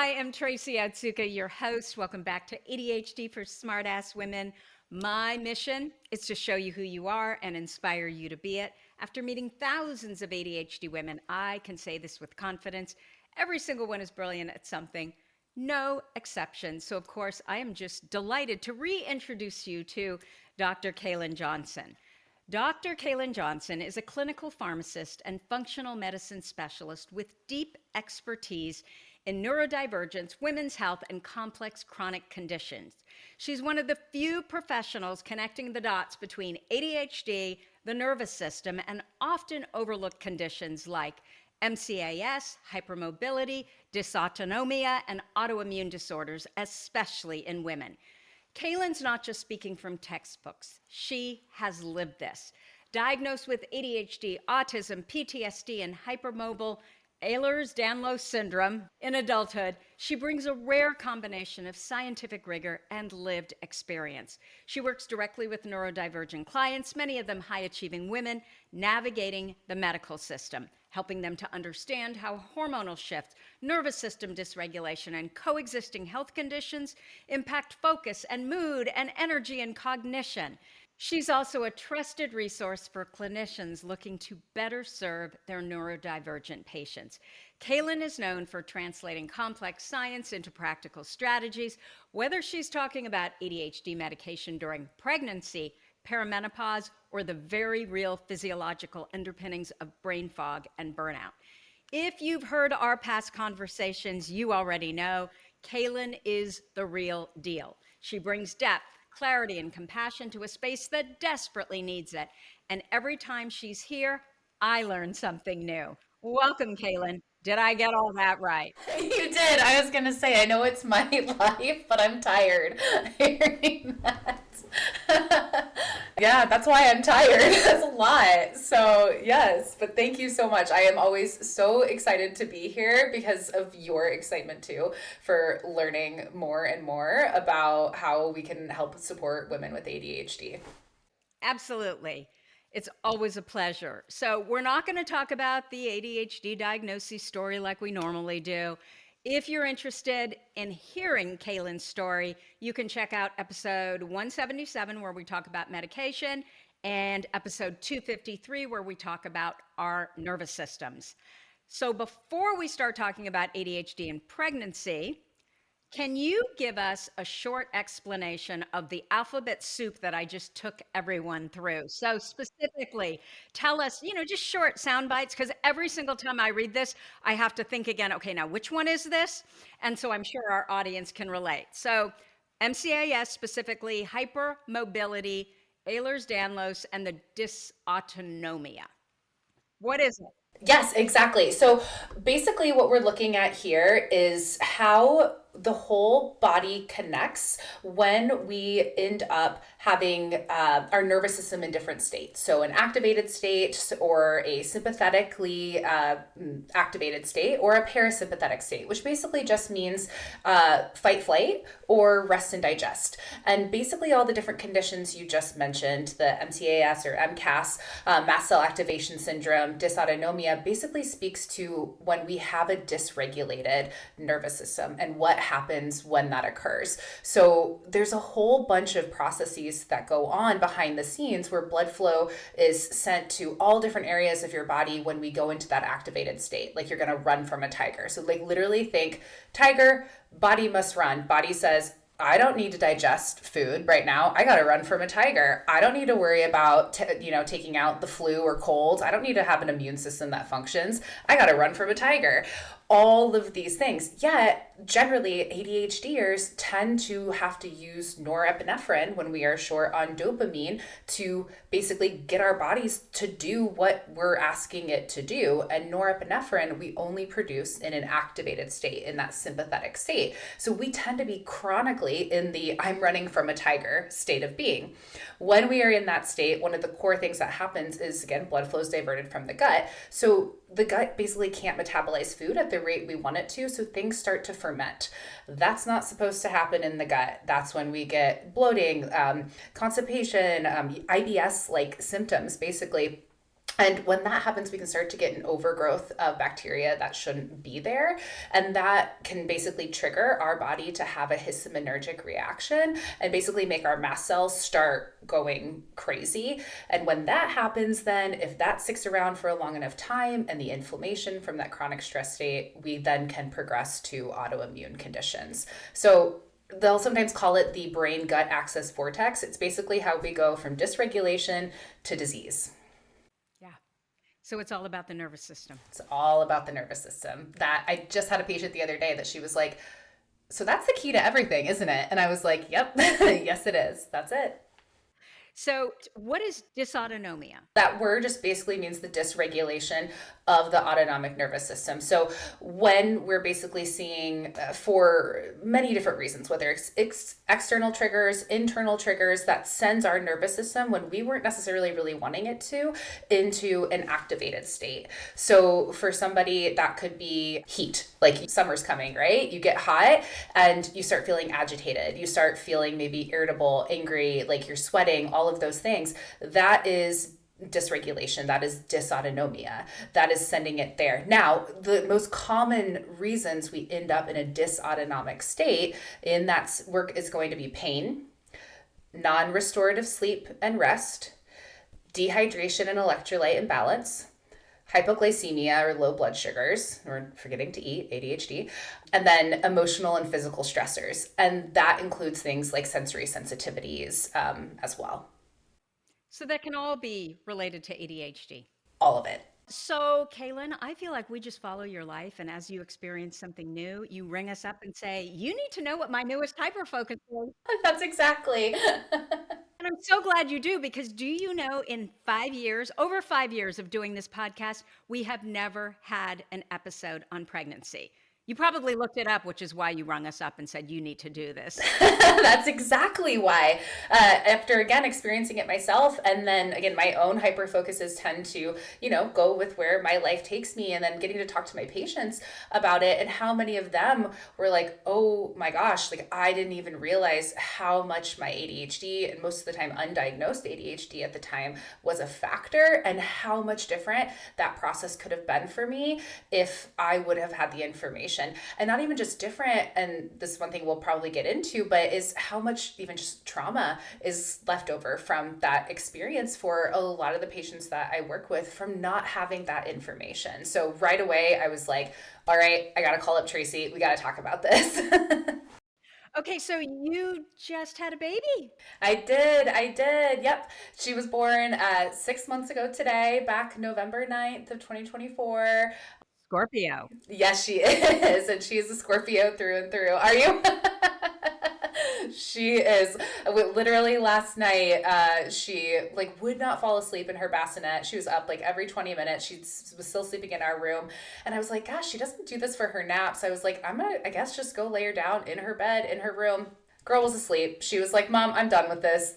I am Tracy Otsuka, your host. Welcome back to ADHD for Smartass Women. My mission is to show you who you are and inspire you to be it. After meeting thousands of ADHD women, I can say this with confidence. Every single one is brilliant at something, no exceptions. So, of course, I am just delighted to reintroduce you to Dr. Kalin Johnson. Dr. Kalin Johnson is a clinical pharmacist and functional medicine specialist with deep expertise in neurodivergence, women's health, and complex chronic conditions. She's one of the few professionals connecting the dots between ADHD, the nervous system, and often overlooked conditions like MCAS, hypermobility, dysautonomia, and autoimmune disorders, especially in women. Kalin's not just speaking from textbooks. She has lived this. Diagnosed with ADHD, autism, PTSD, and hypermobile Ehlers-Danlos Syndrome in adulthood, she brings a rare combination of scientific rigor and lived experience. She works directly with neurodivergent clients, many of them high-achieving women, navigating the medical system, helping them to understand how hormonal shifts, nervous system dysregulation, and coexisting health conditions impact focus and mood and energy and cognition. She's also a trusted resource for clinicians looking to better serve their neurodivergent patients. Kalin is known for translating complex science into practical strategies, whether she's talking about ADHD medication during pregnancy, perimenopause, or the very real physiological underpinnings of brain fog and burnout. If you've heard our past conversations, you already know Kalin is the real deal. She brings depth, clarity, and compassion to a space that desperately needs it. And every time she's here, I learn something new. Welcome, Kalin. Did I get all that right? You did. I was going to say, I know it's my life, but I'm tired hearing that. Yeah, that's why I'm tired. That's a lot. So, yes, but thank you so much. I am always so excited to be here because of your excitement too for learning more and more about how we can help support women with ADHD. Absolutely. It's always a pleasure. So, we're not going to talk about the ADHD diagnosis story like we normally do. If you're interested in hearing Kalin's story, you can check out episode 177, where we talk about medication, and episode 253, where we talk about our nervous systems. So, before we start talking about ADHD and pregnancy, can you give us a short explanation of the alphabet soup that I just took everyone through? So specifically, tell us, just short sound bites, because every single time I read this, I have to think again, okay, now which one is this? And so I'm sure our audience can relate. So MCAS specifically, hypermobility, Ehlers-Danlos, and the dysautonomia. What is it? Yes, exactly. So basically, what we're looking at here is how the whole body connects when we end up having our nervous system in different states. So, an activated state, or a sympathetically activated state, or a parasympathetic state, which basically just means fight, flight, or rest and digest. And basically, all the different conditions you just mentioned, the MCAS or MCAS, mast cell activation syndrome, dysautonomia, basically speaks to when we have a dysregulated nervous system and what happens when that occurs. So there's a whole bunch of processes that go on behind the scenes where blood flow is sent to all different areas of your body when we go into that activated state. Like, you're going to run from a tiger. So like, literally think tiger, body must run. Body says, I don't need to digest food right now. I got to run from a tiger. I don't need to worry about, taking out the flu or cold. I don't need to have an immune system that functions. I got to run from a tiger. All of these things. Yet, generally, ADHDers tend to have to use norepinephrine when we are short on dopamine to basically get our bodies to do what we're asking it to do. And norepinephrine, we only produce in an activated state, in that sympathetic state. So we tend to be chronically in the I'm running from a tiger state of being. When we are in that state, one of the core things that happens is, again, blood flow is diverted from the gut. So the gut basically can't metabolize food at the rate we want it to, so things start to ferment. That's not supposed to happen in the gut. That's when we get bloating, constipation, IBS-like symptoms, basically And when that happens, we can start to get an overgrowth of bacteria that shouldn't be there. And that can basically trigger our body to have a histaminergic reaction and basically make our mast cells start going crazy. And when that happens, then if that sticks around for a long enough time and the inflammation from that chronic stress state, we then can progress to autoimmune conditions. So they'll sometimes call it the brain gut axis vortex. It's basically how we go from dysregulation to disease. Yeah. So it's all about the nervous system. It's all about the nervous system. That I just had a patient the other day that she was like, so that's the key to everything, isn't it? And I was like, yep, yes, it is. That's it. So what is dysautonomia? That word just basically means the dysregulation of the autonomic nervous system. So when we're basically seeing for many different reasons, whether it's external triggers, internal triggers, that sends our nervous system when we weren't necessarily really wanting it to into an activated state. So for somebody that could be heat, like summer's coming, right? You get hot and you start feeling agitated. You start feeling maybe irritable, angry, like you're sweating, all of those things. That is dysregulation. That is dysautonomia. That is sending it there. Now, the most common reasons we end up in a dysautonomic state in that work is going to be pain, non-restorative sleep and rest, dehydration and electrolyte imbalance, hypoglycemia or low blood sugars, or forgetting to eat, ADHD, and then emotional and physical stressors. And that includes things like sensory sensitivities as well. So that can all be related to ADHD. All of it. So, Kalin, I feel like we just follow your life, and as you experience something new, you ring us up and say, "You need to know what my newest hyperfocus is." That's exactly. And I'm so glad you do, because do you know, in 5 years, over 5 years of doing this podcast, we have never had an episode on pregnancy. You probably looked it up, which is why you rung us up and said, "You need to do this." That's exactly why. After again experiencing it myself, and then again my own hyper focuses tend to, go with where my life takes me, and then getting to talk to my patients about it, and how many of them were like, "Oh my gosh, like I didn't even realize how much my ADHD, and most of the time undiagnosed ADHD at the time, was a factor, and how much different that process could have been for me if I would have had the information." And not even just different, and this is one thing we'll probably get into, but is how much even just trauma is left over from that experience for a lot of the patients that I work with from not having that information. So right away, I was like, all right, I got to call up Tracy. We got to talk about this. Okay, so you just had a baby. I did. Yep. She was born 6 months ago today, back November 9th of 2024. Scorpio. Yes, she is. And she is a Scorpio through and through. Are you? She is. Literally last night, she would not fall asleep in her bassinet. She was up every 20 minutes. She was still sleeping in our room. And I was like, gosh, she doesn't do this for her naps. I was like, I'm going to, I guess, just go lay her down in her bed, in her room. Girl was asleep. She was like, Mom, I'm done with this.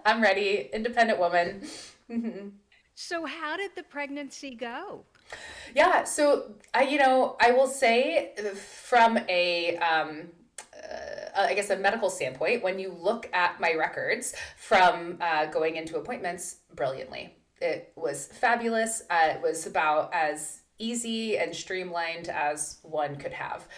I'm ready. Independent woman. So how did the pregnancy go? Yeah, so I will say from I guess a medical standpoint, when you look at my records from going into appointments, brilliantly. It was fabulous. It was about as easy and streamlined as one could have.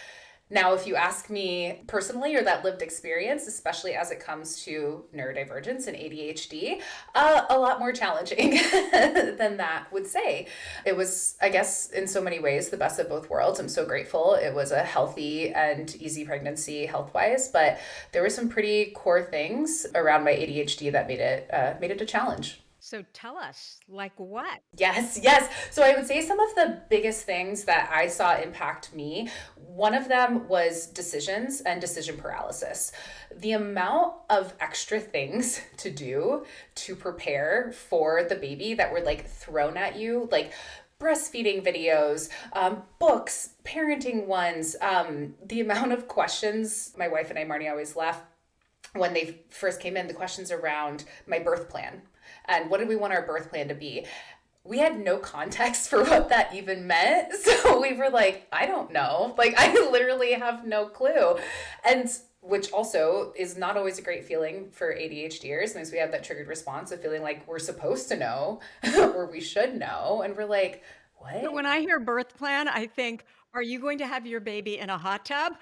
Now, if you ask me personally, or that lived experience, especially as it comes to neurodivergence and ADHD, a lot more challenging than that would say. It was, I guess, in so many ways, the best of both worlds. I'm so grateful. It was a healthy and easy pregnancy health-wise, but there were some pretty core things around my ADHD that made it a challenge. So tell us, like what? Yes. So I would say some of the biggest things that I saw impact me, one of them was decisions and decision paralysis. The amount of extra things to do to prepare for the baby that were thrown at you, breastfeeding videos, books, parenting ones, the amount of questions. My wife and I, Marnie, always laugh when they first came in, the questions around my birth plan. And what did we want our birth plan to be? We had no context for what that even meant. So we were like, I don't know. I literally have no clue. And which also is not always a great feeling for ADHDers. Sometimes we have that triggered response of feeling like we're supposed to know or we should know. And we're like, So what? when I hear birth plan, I think, are you going to have your baby in a hot tub?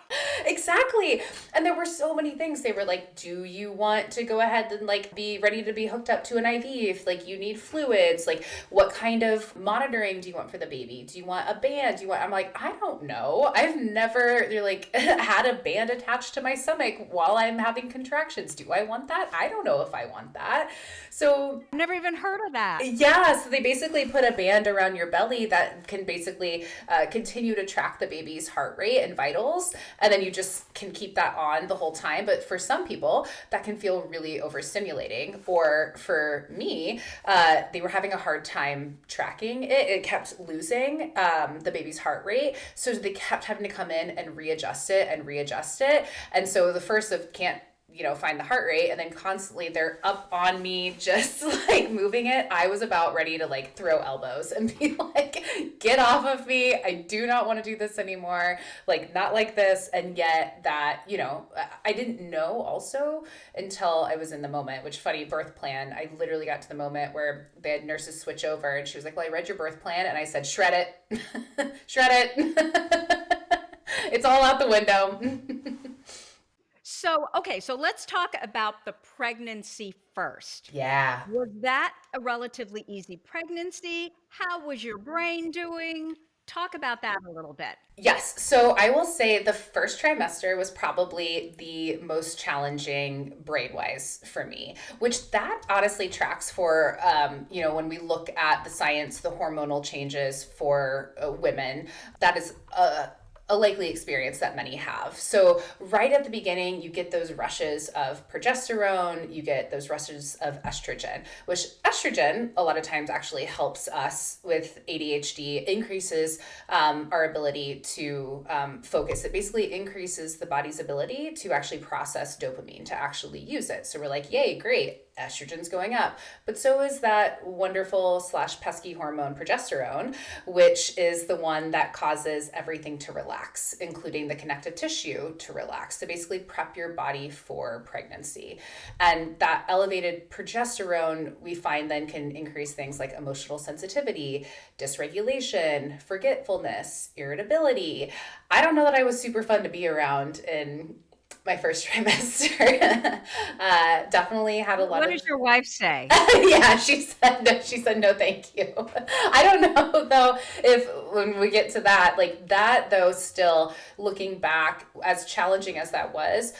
Exactly. And there were so many things. They were like, do you want to go ahead and like be ready to be hooked up to an IV if like you need fluids? Like what kind of monitoring do you want for the baby? Do you want a band? Do you want I'm like, I don't know. I've never they're like had a band attached to my stomach while I'm having contractions. Do I want that? I don't know if I want that. So I've never even heard of that. yeah, so they basically put a band around your belly that can basically continue to track the baby's heart rate and vitals, and then you just can keep that on the whole time. But for some people, that can feel really overstimulating. Or for me, they were having a hard time tracking it. It kept losing the baby's heart rate, so they kept having to come in and readjust it and readjust it. And so the first of can't find the heart rate, and then constantly they're up on me just like moving it. I was about ready to like throw elbows and be like, get off of me. I do not want to do this anymore. Like not like this. And yet that, I didn't know also until I was in the moment, which funny birth plan. I literally got to the moment where they had nurses switch over and she was like, well, I read your birth plan. And I said, shred it, shred it. It's all out the window. So, okay, so let's talk about the pregnancy first. Yeah. Was that a relatively easy pregnancy? How was your brain doing? Talk about that a little bit. Yes. So I will say the first trimester was probably the most challenging brain wise for me, which that honestly tracks for, when we look at the science, the hormonal changes for women, that is a likely experience that many have. So right at the beginning, you get those rushes of progesterone, you get those rushes of estrogen, which estrogen a lot of times actually helps us with ADHD, increases our ability to focus. It basically increases the body's ability to actually process dopamine, to actually use it. So we're like, yay, great. Estrogen's going up, but so is that wonderful / pesky hormone progesterone, which is the one that causes everything to relax, including the connective tissue to relax, to basically prep your body for pregnancy. And that elevated progesterone, we find then can increase things like emotional sensitivity, dysregulation, forgetfulness, irritability. I don't know that I was super fun to be around in my first trimester. Definitely had a lot What of. does your wife say? Yeah, she said no. She said no, thank you. I don't know though if when we get to that, like that though, still looking back, as challenging as that was,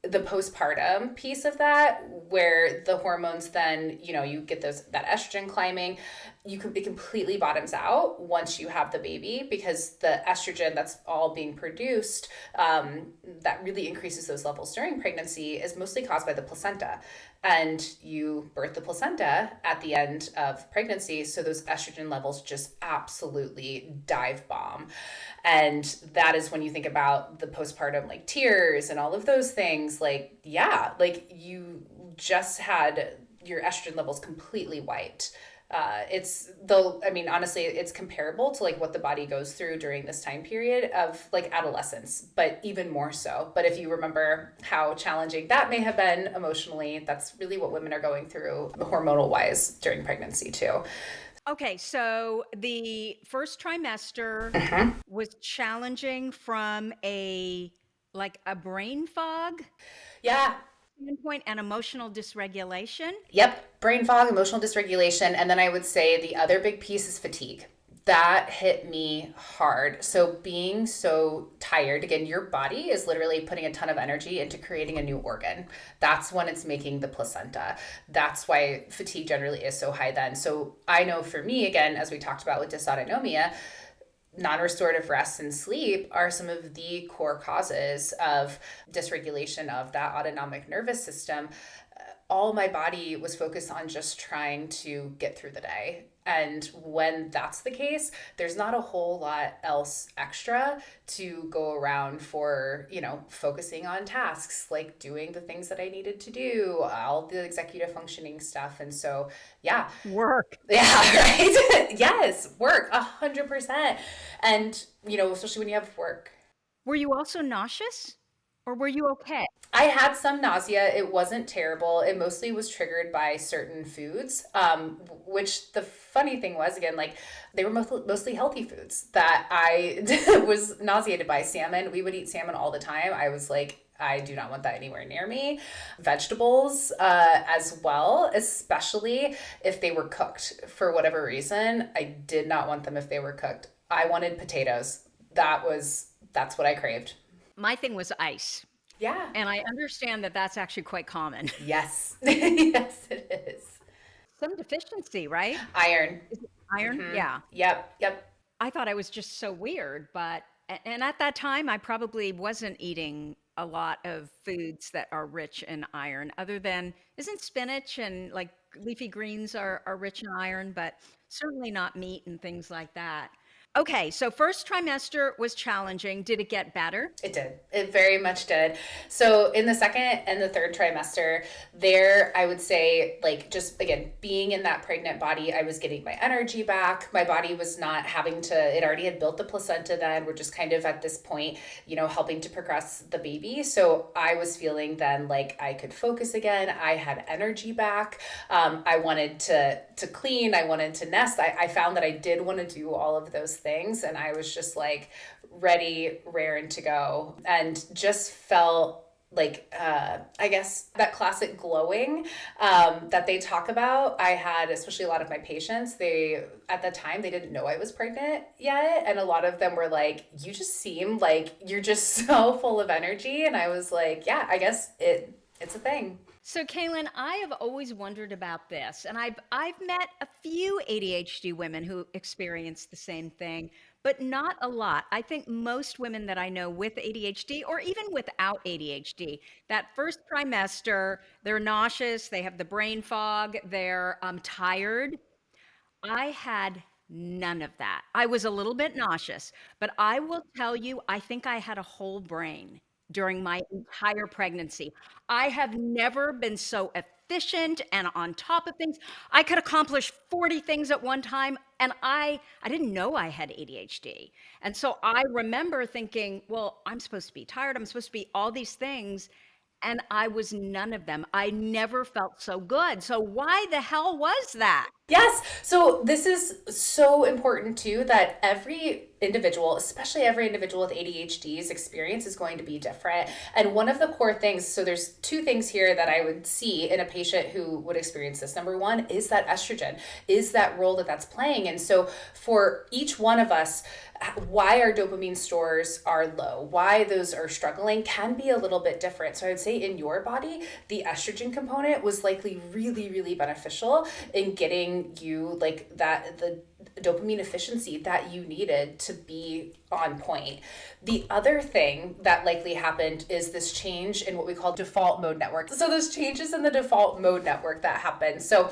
the postpartum piece of that, where the hormones then, you get that estrogen climbing, it completely bottoms out once you have the baby, because the estrogen that's all being produced, that really increases those levels during pregnancy, is mostly caused by the placenta. And you birth the placenta at the end of pregnancy, so those estrogen levels just absolutely dive bomb. And that is when you think about the postpartum, like tears and all of those things, like, yeah, like you just had your estrogen levels completely wiped. Honestly, it's comparable to like what the body goes through during this time period of like adolescence, but even more so. But if you remember how challenging that may have been emotionally, that's really what women are going through hormonal wise during pregnancy too. Okay, so the first trimester was challenging from a brain fog Yeah. standpoint and emotional dysregulation. Yep. Brain fog, emotional dysregulation. And then I would say the other big piece is fatigue. That hit me hard. So being so tired, again, your body is literally putting a ton of energy into creating a new organ. That's when it's making the placenta. That's why fatigue generally is so high then. So I know for me, again, as we talked about with dysautonomia, non-restorative rest and sleep are some of the core causes of dysregulation of that autonomic nervous system. All my body was focused on just trying to get through the day. And when that's the case, there's not a whole lot else extra to go around for, focusing on tasks, like doing the things that I needed to do, all the executive functioning stuff. And so, yeah. Work. Yeah, right. Yes, work, 100%. And, especially when you have work. Were you also nauseous? Or were you okay? I had some nausea. It wasn't terrible. It mostly was triggered by certain foods, which the funny thing was, again, like they were mostly healthy foods that I was nauseated by. Salmon, we would eat salmon all the time. I was like, I do not want that anywhere near me. Vegetables as well, especially if they were cooked for whatever reason. I did not want them if they were cooked. I wanted potatoes. That's what I craved. My thing was ice. Yeah. And I understand that that's actually quite common. Yes. Yes, it is. Some deficiency, right? Iron. Is it iron? Yeah. Yep. Yep. I thought I was just so weird, but and at that time I probably wasn't eating a lot of foods that are rich in iron other than isn't spinach and like leafy greens are rich in iron, but certainly not meat and things like that. Okay, so first trimester was challenging. Did it get better? It did. It very much did. So in the second and the third trimester, there, I would say, like, just again, being in that pregnant body, I was getting my energy back. My body was not having to, it already had built the placenta then. We're just kind of at this point, helping to progress the baby. So I was feeling then like I could focus again. I had energy back. I wanted to clean. I wanted to nest. I found that I did want to do all of those things. And I was just like ready, raring to go, and just felt like I guess that classic glowing that they talk about. I had, especially a lot of my patients, they at the time they didn't know I was pregnant yet, and a lot of them were like, you just seem like you're just so full of energy. And I was like, yeah, I guess it's a thing. So, Kaylin, I have always wondered about this, and I've met a few ADHD women who experience the same thing, but not a lot. I think most women that I know with ADHD, or even without ADHD, that first trimester, they're nauseous, they have the brain fog, they're tired. I had none of that. I was a little bit nauseous, but I will tell you, I think I had a whole brain during my entire pregnancy. I have never been so efficient and on top of things. I could accomplish 40 things at one time, and I didn't know I had ADHD. And so I remember thinking, well, I'm supposed to be tired, I'm supposed to be all these things, and I was none of them. I never felt so good. So why the hell was that? Yes. So this is so important too, that every individual, especially every individual with ADHD's experience is going to be different. And one of the core things, so there's two things here that I would see in a patient who would experience this. Number one is that estrogen, is that role that's playing. And so for each one of us, why our dopamine stores are low, why those are struggling can be a little bit different. So I would say in your body, the estrogen component was likely really, really beneficial in getting you like that, the dopamine efficiency that you needed to be on point. The other thing that likely happened is this change in what we call default mode network. So those changes in the default mode network that happen. So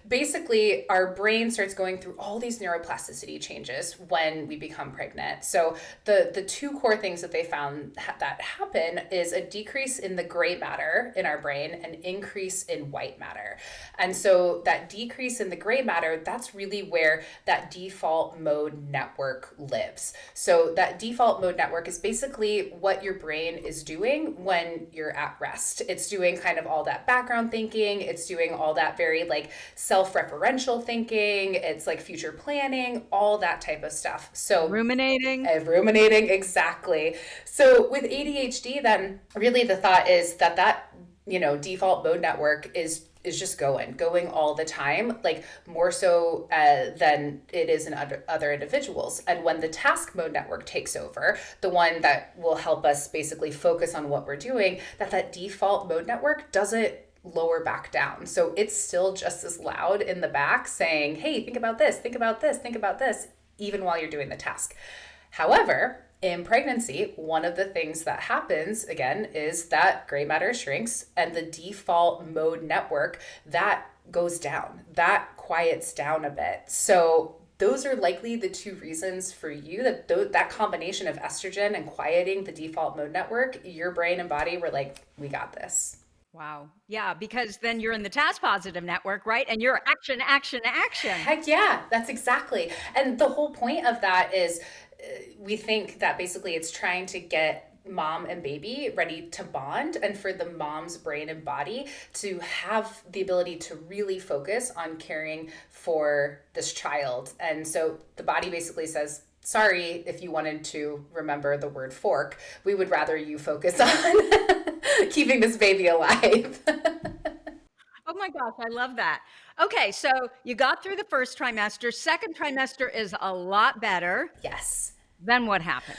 basically our brain starts going through all these neuroplasticity changes when we become pregnant. So the two core things that they found that happen is a decrease in the gray matter in our brain, an increase in white matter. And so that decrease in the gray matter, that's really where that default mode network lives. So that default mode network is basically what your brain is doing when you're at rest. It's doing kind of all that background thinking. It's doing all that very like self-referential thinking. It's like future planning, all that type of stuff. So ruminating, exactly. So with ADHD, then really the thought is that default mode network is just going all the time, like more so than it is in other individuals. And when the task mode network takes over, the one that will help us basically focus on what we're doing, that default mode network doesn't lower back down. So it's still just as loud in the back saying, hey, think about this, think about this, think about this, even while you're doing the task. However, in pregnancy, one of the things that happens again is that gray matter shrinks and the default mode network that goes down, that quiets down a bit. So those are likely the two reasons for you that combination of estrogen and quieting the default mode network, your brain and body were like, we got this. Wow. Yeah, because then you're in the task positive network, right? And you're action, action, action. Heck yeah, that's exactly. And the whole point of that is we think that basically it's trying to get mom and baby ready to bond, and for the mom's brain and body to have the ability to really focus on caring for this child. And so the body basically says, sorry, if you wanted to remember the word fork, we would rather you focus on keeping this baby alive. Oh my gosh, I love that. Okay, so you got through the first trimester. Second trimester is a lot better. Yes. Then what happened?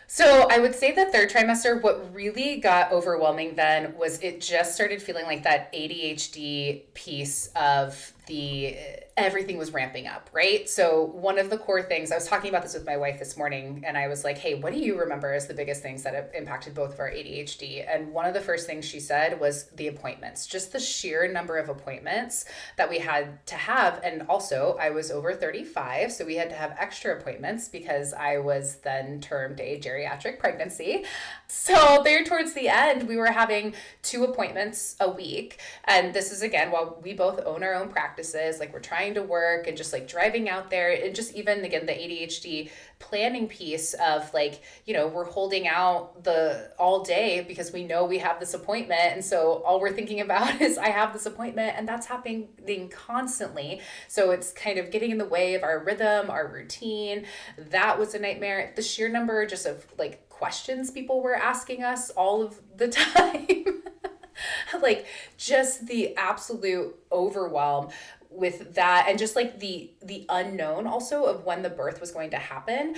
So I would say the third trimester, what really got overwhelming then was it just started feeling like that ADHD piece of the everything was ramping up, right? So one of the core things, I was talking about this with my wife this morning, and I was like, hey, what do you remember as the biggest things that have impacted both of our ADHD? And one of the first things she said was the appointments, just the sheer number of appointments that we had to have. And also I was over 35, so we had to have extra appointments because I was then termed a geriatric pregnancy. So there towards the end, we were having 2 appointments a week. And this is again, while we both own our own practices, like we're trying to work and just like driving out there, and just even again the ADHD planning piece of like, we're holding out the all day because we know we have this appointment. And so all we're thinking about is I have this appointment, and that's happening constantly. So it's kind of getting in the way of our rhythm, our routine. That was a nightmare. The sheer number just of like questions people were asking us all of the time. Like just the absolute overwhelm with that, and just like the unknown also of when the birth was going to happen.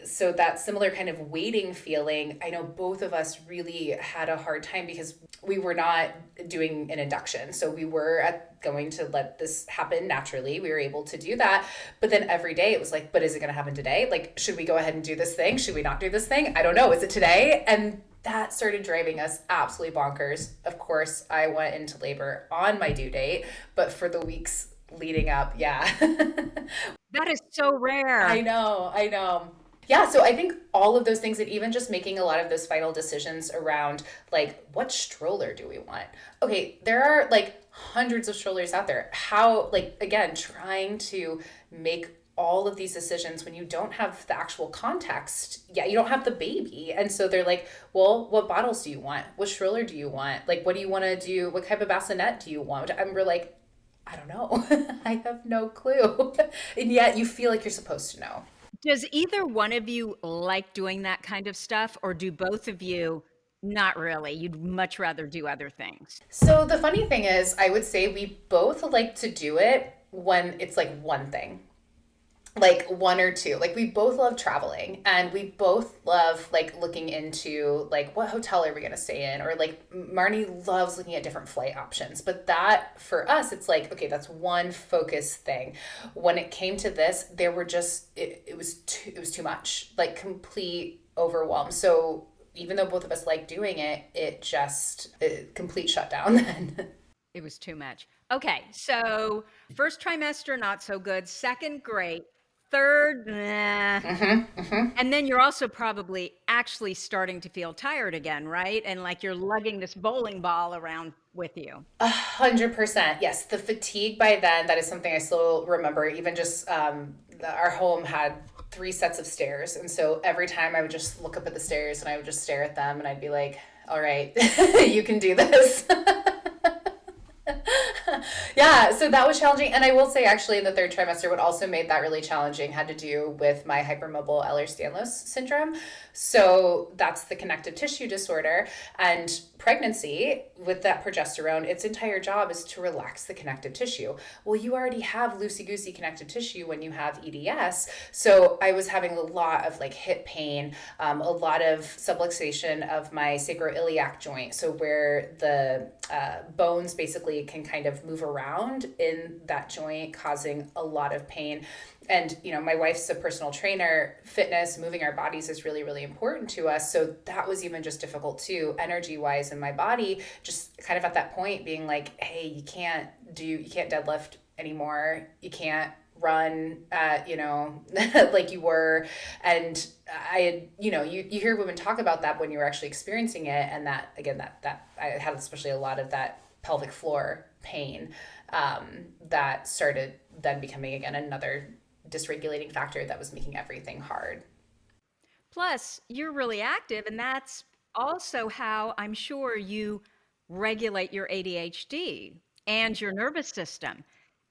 So that similar kind of waiting feeling, I know both of us really had a hard time because we were not doing an induction, so we were going to let this happen naturally. We were able to do that, but then every day it was like, but is it going to happen today? Like, should we go ahead and do this thing? Should we not do this thing? I don't know, is it today? And that started driving us absolutely bonkers. Of course, I went into labor on my due date, but for the weeks leading up, yeah. That is so I rare. know, I know. Yeah, so I think all of those things, and even just making a lot of those final decisions around like, what stroller do we want? Okay, there are like hundreds of strollers out there. How, like, again, trying to make all of these decisions when you don't have the actual context. Yeah, you don't have the baby. And so they're like, well, what bottles do you want? What stroller do you want? Like, what do you want to do? What type of bassinet do you want? And we're like, I don't know. I have no clue. And yet you feel like you're supposed to know. Does either one of you like doing that kind of stuff, or do both of you not really? You'd much rather do other things. So the funny thing is, I would say we both like to do it when it's like one thing, like one or two. Like we both love traveling, and we both love like looking into like what hotel are we going to stay in, or like Marnie loves looking at different flight options. But that for us, it's like, okay, that's one focus thing. When it came to this, there were just it was too much, like complete overwhelm. So even though both of us like doing it, complete shutdown then. It was too much. Okay, so first trimester, not so good. Second, great. Third, nah. And then you're also probably actually starting to feel tired again, right? And like you're lugging this bowling ball around with you. 100%. Yes. The fatigue by then, that is something I still remember. Even just our home had 3 sets of stairs. And so every time I would just look up at the stairs and I would just stare at them, and I'd be like, all right, you can do this. Yeah, so that was challenging. And I will say, actually, in the third trimester, what also made that really challenging had to do with my hypermobile Ehlers-Danlos syndrome. So that's the connective tissue disorder. And pregnancy, with that progesterone, its entire job is to relax the connective tissue. Well, you already have loosey-goosey connective tissue when you have EDS. So I was having a lot of like hip pain, a lot of subluxation of my sacroiliac joint. So where the bones basically can kind of move around in that joint, causing a lot of pain. And, my wife's a personal trainer. Fitness, moving our bodies is really, really important to us. So that was even just difficult too, energy wise in my body, just kind of at that point being like, hey, you can't deadlift anymore. You can't run at, like you were. And I had, you hear women talk about that when you were actually experiencing it. And that, again, that I had especially a lot of that pelvic floor pain that started then becoming, again, another dysregulating factor that was making everything hard. Plus, you're really active, and that's also how I'm sure you regulate your ADHD and your nervous system.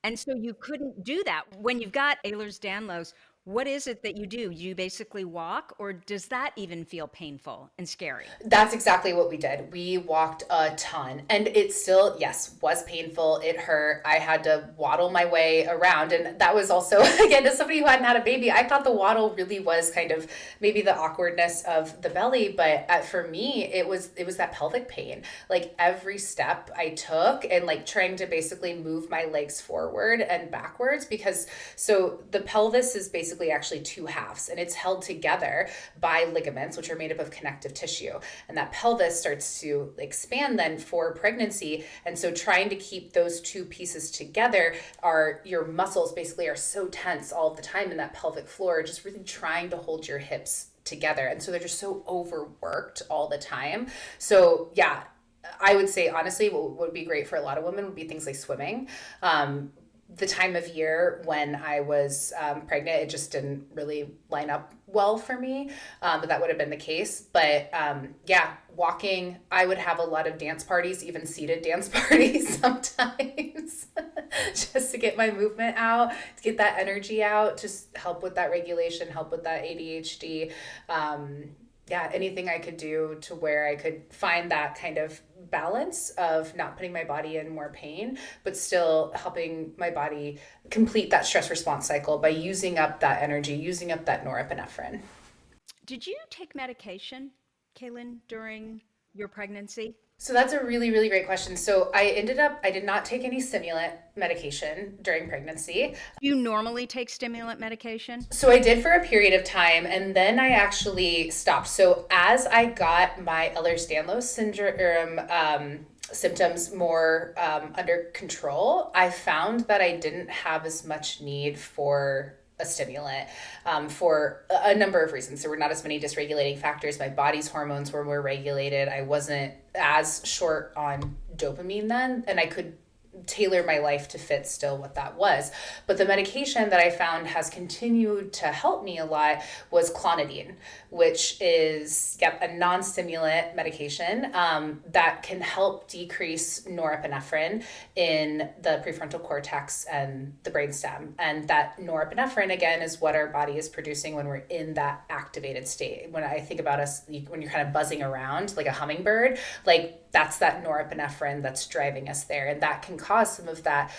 And so you couldn't do that. When you've got Ehlers-Danlos, what is it that you do? You basically walk, or does that even feel painful and scary? That's exactly what we did. We walked a ton, and it still, yes, was painful. It hurt. I had to waddle my way around. And that was also, again, as somebody who hadn't had a baby, I thought the waddle really was kind of maybe the awkwardness of the belly. But for me, it was that pelvic pain. Like every step I took and like trying to basically move my legs forward and backwards because so the pelvis is basically actually two halves and it's held together by ligaments, which are made up of connective tissue. And that pelvis starts to expand then for pregnancy. And so trying to keep those two pieces together are your muscles basically are so tense all the time in that pelvic floor, just really trying to hold your hips together. And so they're just so overworked all the time. So yeah, I would say honestly, what would be great for a lot of women would be things like swimming. The time of year when I was pregnant, it just didn't really line up well for me, but that would have been the case. But yeah, walking, I would have a lot of dance parties, even seated dance parties sometimes, just to get my movement out, to get that energy out, just help with that regulation, help with that ADHD. Yeah, anything I could do to where I could find that kind of balance of not putting my body in more pain, but still helping my body complete that stress response cycle by using up that energy, using up that norepinephrine. Did you take medication, Kaylin, during your pregnancy? So that's a really, really great question. So I did not take any stimulant medication during pregnancy. Do you normally take stimulant medication? So I did for a period of time and then I actually stopped. So as I got my Ehlers-Danlos syndrome symptoms more under control, I found that I didn't have as much need for a stimulant for a number of reasons. There were not as many dysregulating factors. My body's hormones were more regulated. I wasn't as short on dopamine then, and I could tailor my life to fit still what that was. But the medication that I found has continued to help me a lot was clonidine, which is a non-stimulant medication that can help decrease norepinephrine in the prefrontal cortex and the brainstem. And that norepinephrine, again, is what our body is producing when we're in that activated state. When I think about us, when you're kind of buzzing around like a hummingbird, like that's that norepinephrine that's driving us there. And that can cause some of that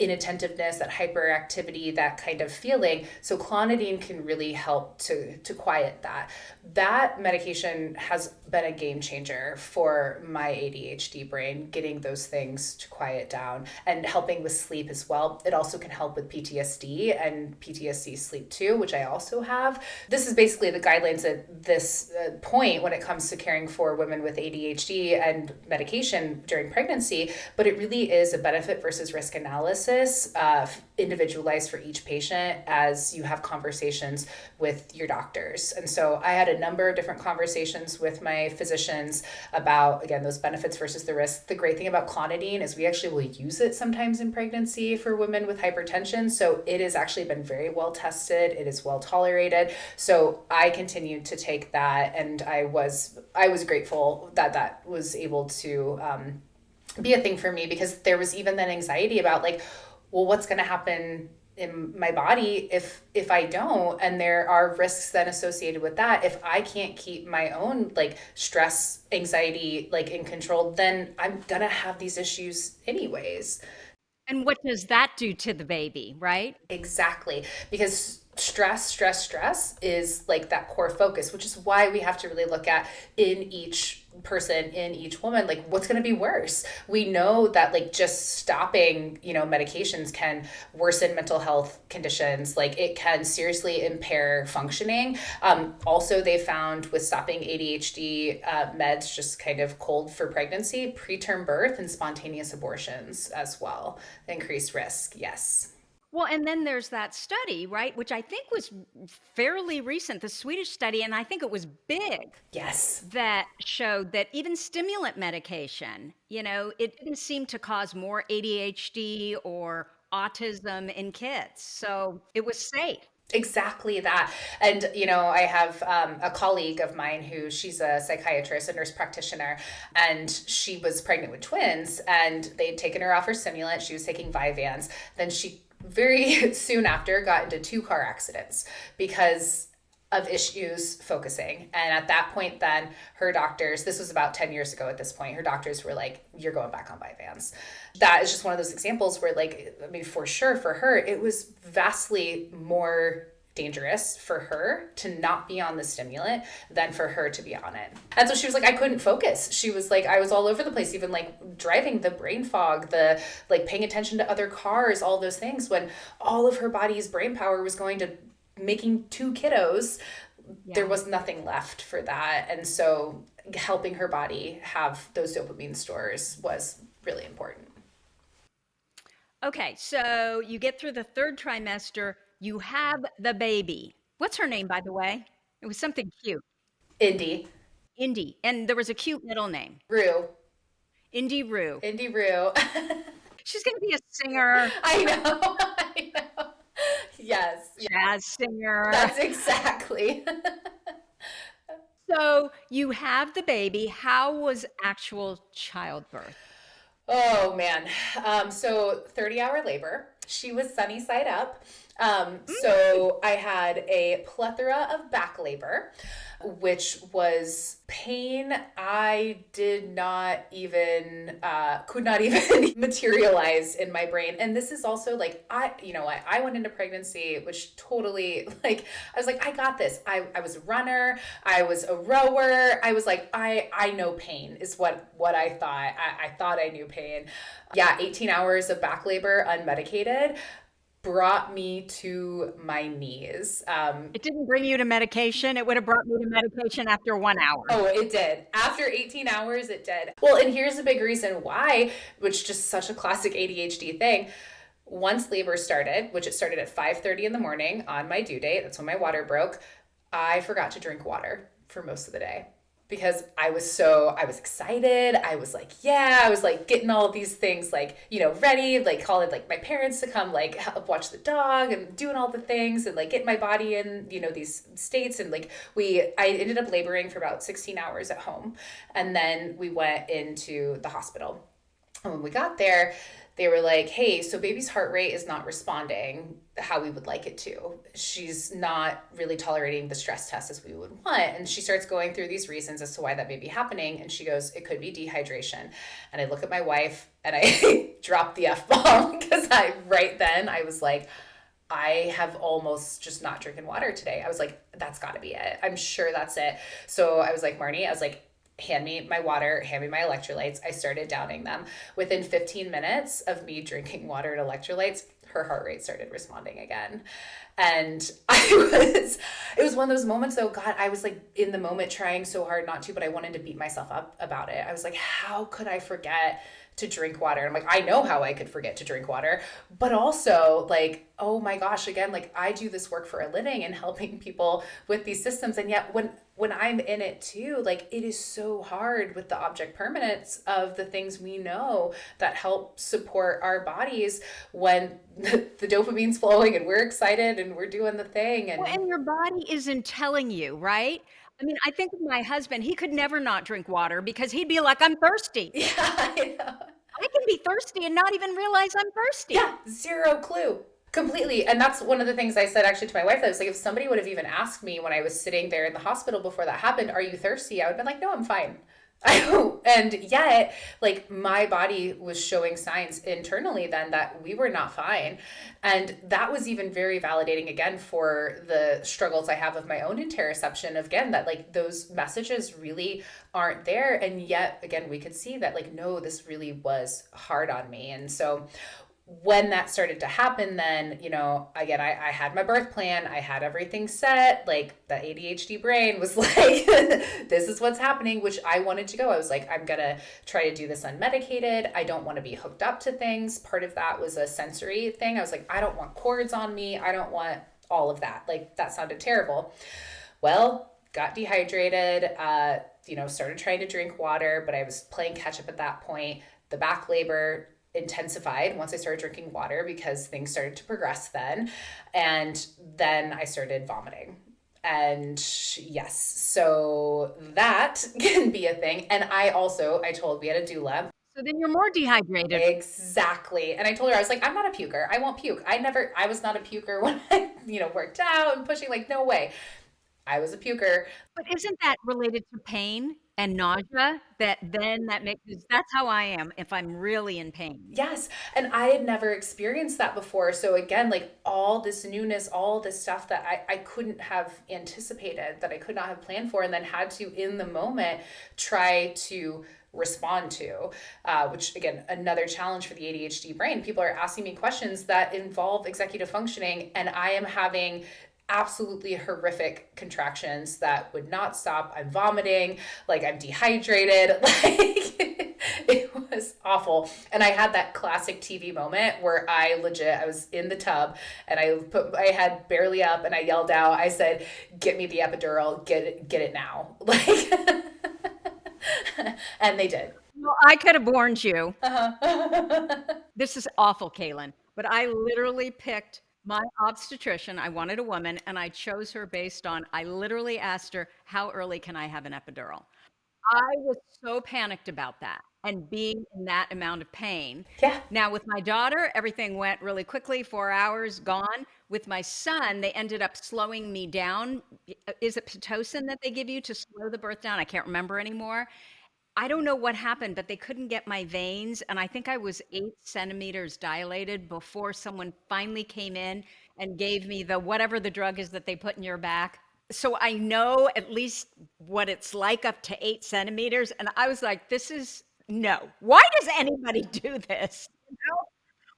inattentiveness, that hyperactivity, that kind of feeling. So clonidine can really help to quiet that. That medication has been a game changer for my ADHD brain, getting those things to quiet down and helping with sleep as well. It also can help with PTSD and PTSD sleep too, which I also have. This is basically the guidelines at this point when it comes to caring for women with ADHD and medication during pregnancy, but it really is a benefit versus risk analysis, individualized for each patient as you have conversations with your doctors. And so I had a number of different conversations with my physicians about, again, those benefits versus the risk. The great thing about clonidine is we actually will use it sometimes in pregnancy for women with hypertension. So it has actually been very well tested. It is well tolerated. So I continued to take that, and I was grateful that that was able to be a thing for me, because there was even then anxiety about like, well, what's going to happen in my body if I don't, and there are risks then associated with that. If I can't keep my own like stress, anxiety like in control, then I'm gonna have these issues anyways. And what does that do to the baby, right? Exactly. Because stress is like that core focus, which is why we have to really look at in each person, in each woman, like what's going to be worse. We know that like just stopping, medications can worsen mental health conditions. Like it can seriously impair functioning. Also, they found with stopping ADHD meds, just kind of cold for pregnancy, preterm birth and spontaneous abortions as well. Increased risk. Yes. Well, and then there's that study, right, which I think was fairly recent, the Swedish study, and I think it was big, Yes. that showed that even stimulant medication, it didn't seem to cause more ADHD or autism in kids. So it was safe. Exactly that. And, I have a colleague of mine who she's a psychiatrist, a nurse practitioner, and she was pregnant with twins and they'd taken her off her stimulant. She was taking Vyvanse. Then she very soon after got into 2 car accidents because of issues focusing. And at that point, then her doctors, this was about 10 years ago at this point, her doctors were like, you're going back on Vyvanse. That is just one of those examples where, like, I mean, for sure, for her, it was vastly more dangerous for her to not be on the stimulant than for her to be on it. And so she was like, I couldn't focus. She was like, I was all over the place, even like driving, the brain fog, the like paying attention to other cars, all those things, when all of her body's brain power was going to making 2 kiddos. Yeah. There was nothing left for that. And so helping her body have those dopamine stores was really important. Okay, so you get through the 3rd trimester, you have the baby. What's her name, by the way? It was something cute. Indie Indie. And there was a cute middle name. Rue. Indie Rue. Indie Rue. She's going to be a singer, I know. I know. Yes. jazz singer. That's exactly. So you have the baby. How was actual childbirth? Oh man. So 30-hour labor. She was sunny side up. So I had a plethora of back labor, which was pain I did not even, could not even materialize in my brain. And this is also like, I went into pregnancy, which totally like, I was like, I got this. I was a runner. I was a rower. I was like, I know pain is what I thought. I thought I knew pain. Yeah. 18 hours of back labor unmedicated brought me to my knees. It didn't bring you to medication. It would have brought me to medication after 1 hour. Oh, it did. After 18 hours, it did. Well, and here's a big reason why, which just such a classic ADHD thing. Once labor started, which it started at 5:30 in the morning on my due date, that's when my water broke, I forgot to drink water for most of the day. Because I was excited. I was like, yeah, I was like getting all these things like, ready, like calling like my parents to come like help watch the dog and doing all the things and like get my body in, these states. And like I ended up laboring for about 16 hours at home. And then we went into the hospital. And when we got there, they were like, hey, so baby's heart rate is not responding how we would like it to. She's not really tolerating the stress test as we would want. And she starts going through these reasons as to why that may be happening. And she goes, it could be dehydration. And I look at my wife and I drop the F-bomb because right then I was like, I have almost just not drinking water today. I was like, that's gotta be it. I'm sure that's it. So I was like, Marnie, I was like, hand me my water, hand me my electrolytes. I started downing them. Within 15 minutes of me drinking water and electrolytes, her heart rate started responding again. And it was one of those moments though, God, I was like in the moment trying so hard not to, but I wanted to beat myself up about it. I was like, how could I forget to drink water? I'm like, I know how I could forget to drink water, but also like, oh my gosh, again, like I do this work for a living and helping people with these systems. And yet when I'm in it too, like it is so hard with the object permanence of the things we know that help support our bodies when the dopamine's flowing and we're excited and we're doing the thing. And Well, and your body isn't telling you, right? I mean, I think of my husband, he could never not drink water because he'd be like, I'm thirsty. yeah, I know. I can be thirsty and not even realize I'm thirsty. Yeah, zero clue. Completely. And that's one of the things I said actually to my wife. I was like, if somebody would have even asked me when I was sitting there in the hospital before that happened, are you thirsty? I would have been like, no, I'm fine. And yet, like my body was showing signs internally then that we were not fine. And that was even very validating again for the struggles I have of my own interoception of, again, that like those messages really aren't there. And yet again, we could see that like, no, this really was hard on me. And so when that started to happen, then, again, I had my birth plan. I had everything set. Like the ADHD brain was like, this is what's happening, which I wanted to go. I was like, I'm going to try to do this unmedicated. I don't want to be hooked up to things. Part of that was a sensory thing. I was like, I don't want cords on me. I don't want all of that. Like that sounded terrible. Well, got dehydrated, started trying to drink water, but I was playing catch up at that point. The back labor intensified once I started drinking water because things started to progress then. And then I started vomiting. And yes, so that can be a thing. And I told, we had a doula. So then you're more dehydrated. Exactly. And I told her, I was like, I'm not a puker. I won't puke. I was not a puker when I, worked out and pushing, like, no way. I was a puker. But isn't that related to pain and nausea? That makes, 'cause that's how I am if I'm really in pain. Yes. And I had never experienced that before. So again, like all this newness, all this stuff that I couldn't have anticipated, that I could not have planned for, and then had to, in the moment, try to respond to, which again, another challenge for the ADHD brain. People are asking me questions that involve executive functioning, and I am having absolutely horrific contractions that would not stop. I'm vomiting, like I'm dehydrated, like it was awful. And I had that classic TV moment where I was in the tub and I had barely up and I yelled out, I said, "Get me the epidural, get it now." Like, and they did. Well, I could have warned you. Uh-huh. This is awful, Kalin, but I literally picked my obstetrician. I wanted a woman, and I chose her based on, I literally asked her, how early can I have an epidural? I was so panicked about that and being in that amount of pain. Yeah. Now, with my daughter, everything went really quickly, 4 hours, gone. With my son, they ended up slowing me down. Is it Pitocin that they give you to slow the birth down? I can't remember anymore. I don't know what happened, but they couldn't get my veins. And I think I was 8 centimeters dilated before someone finally came in and gave me the whatever the drug is that they put in your back. So I know at least what it's like up to 8 centimeters. And I was like, this is no. Why does anybody do this? You know?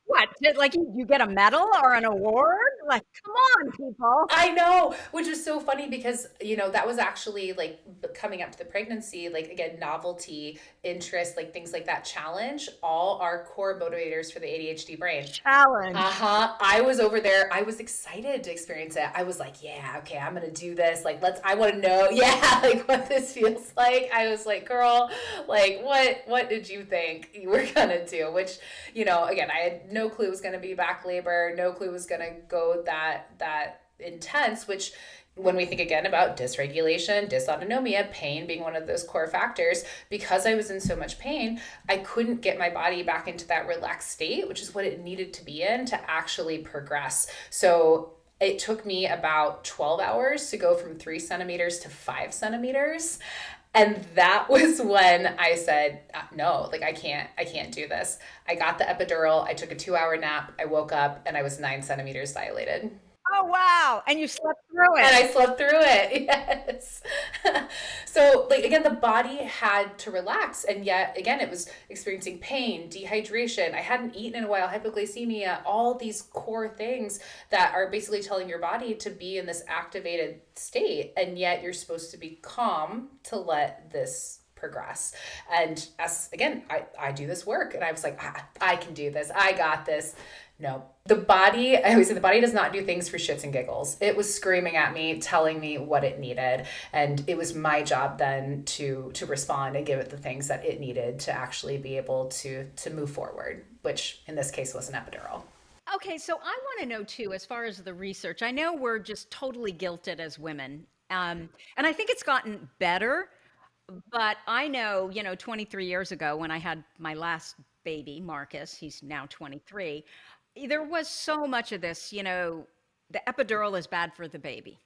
What? Like you get a medal or an award? Like, come on, people. I know, which was so funny because, that was actually like coming up to the pregnancy, like again, novelty, interest, like things like that, challenge, all are core motivators for the ADHD brain. Challenge. I was over there. I was excited to experience it. I was like, yeah, okay, I'm going to do this. Like, I want to know, yeah, like what this feels like. I was like, girl, like what did you think you were going to do? Which, again, I had no clue it was going to be back labor, no clue it was going to go that intense, which when we think again about dysregulation, dysautonomia, pain being one of those core factors, because I was in so much pain, I couldn't get my body back into that relaxed state, which is what it needed to be in to actually progress. So it took me about 12 hours to go from 3 centimeters to 5 centimeters. And that was when I said, no, like I can't do this. I got the epidural. I took a 2-hour nap. I woke up and I was 9 centimeters dilated. Oh, wow. And you slept through it. And I slept through it. Yes. So, like, again, the body had to relax. And yet, again, it was experiencing pain, dehydration. I hadn't eaten in a while, hypoglycemia, all these core things that are basically telling your body to be in this activated state. And yet, you're supposed to be calm to let this progress. And as again, I do this work and I was like, I can do this. I got this. No, I always say the body does not do things for shits and giggles. It was screaming at me, telling me what it needed. And it was my job then to respond and give it the things that it needed to actually be able to move forward, which in this case was an epidural. Okay, so I want to know too, as far as the research, I know we're just totally guilted as women. And I think it's gotten better, but I know, 23 years ago when I had my last baby, Marcus, he's now 23, there was so much of this, the epidural is bad for the baby.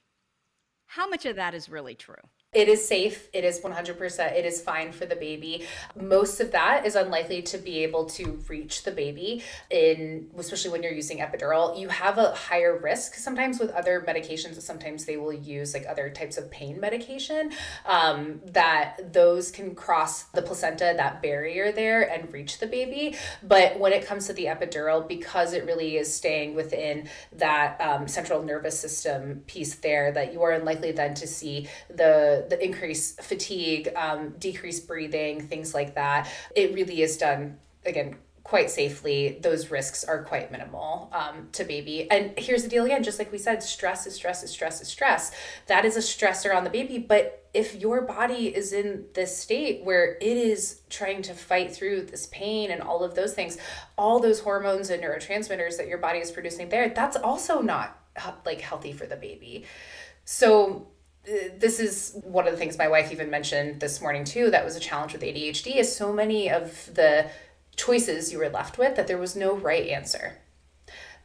How much of that is really true? It is safe. It is 100%. It is fine for the baby. Most of that is unlikely to be able to reach the baby especially when you're using epidural. You have a higher risk sometimes with other medications. Sometimes they will use like other types of pain medication, that those can cross the placenta, that barrier there, and reach the baby. But when it comes to the epidural, because it really is staying within that central nervous system piece there, that you are unlikely then to see the increased fatigue, decreased breathing, things like that. It really is done, again, quite safely, those risks are quite minimal to baby. And here's the deal again, just like we said, stress is stress is stress is stress. That is a stressor on the baby. But if your body is in this state where it is trying to fight through this pain and all of those things, all those hormones and neurotransmitters that your body is producing there, that's also not like healthy for the baby. So this is one of the things my wife even mentioned this morning too, that was a challenge with ADHD, is so many of the choices you were left with, that there was no right answer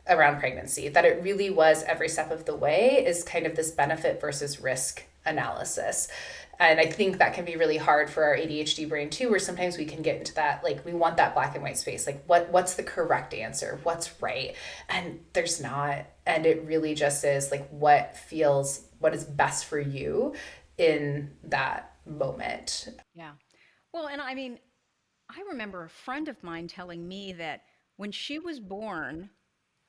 around pregnancy, that it really was every step of the way is kind of this benefit versus risk analysis. And I think that can be really hard for our ADHD brain too, where sometimes we can get into that, like, we want that black and white space, like what's the correct answer, what's right, and there's not. And it really just is like what is best for you in that moment. Yeah. Well, and I mean, I remember a friend of mine telling me that when she was born,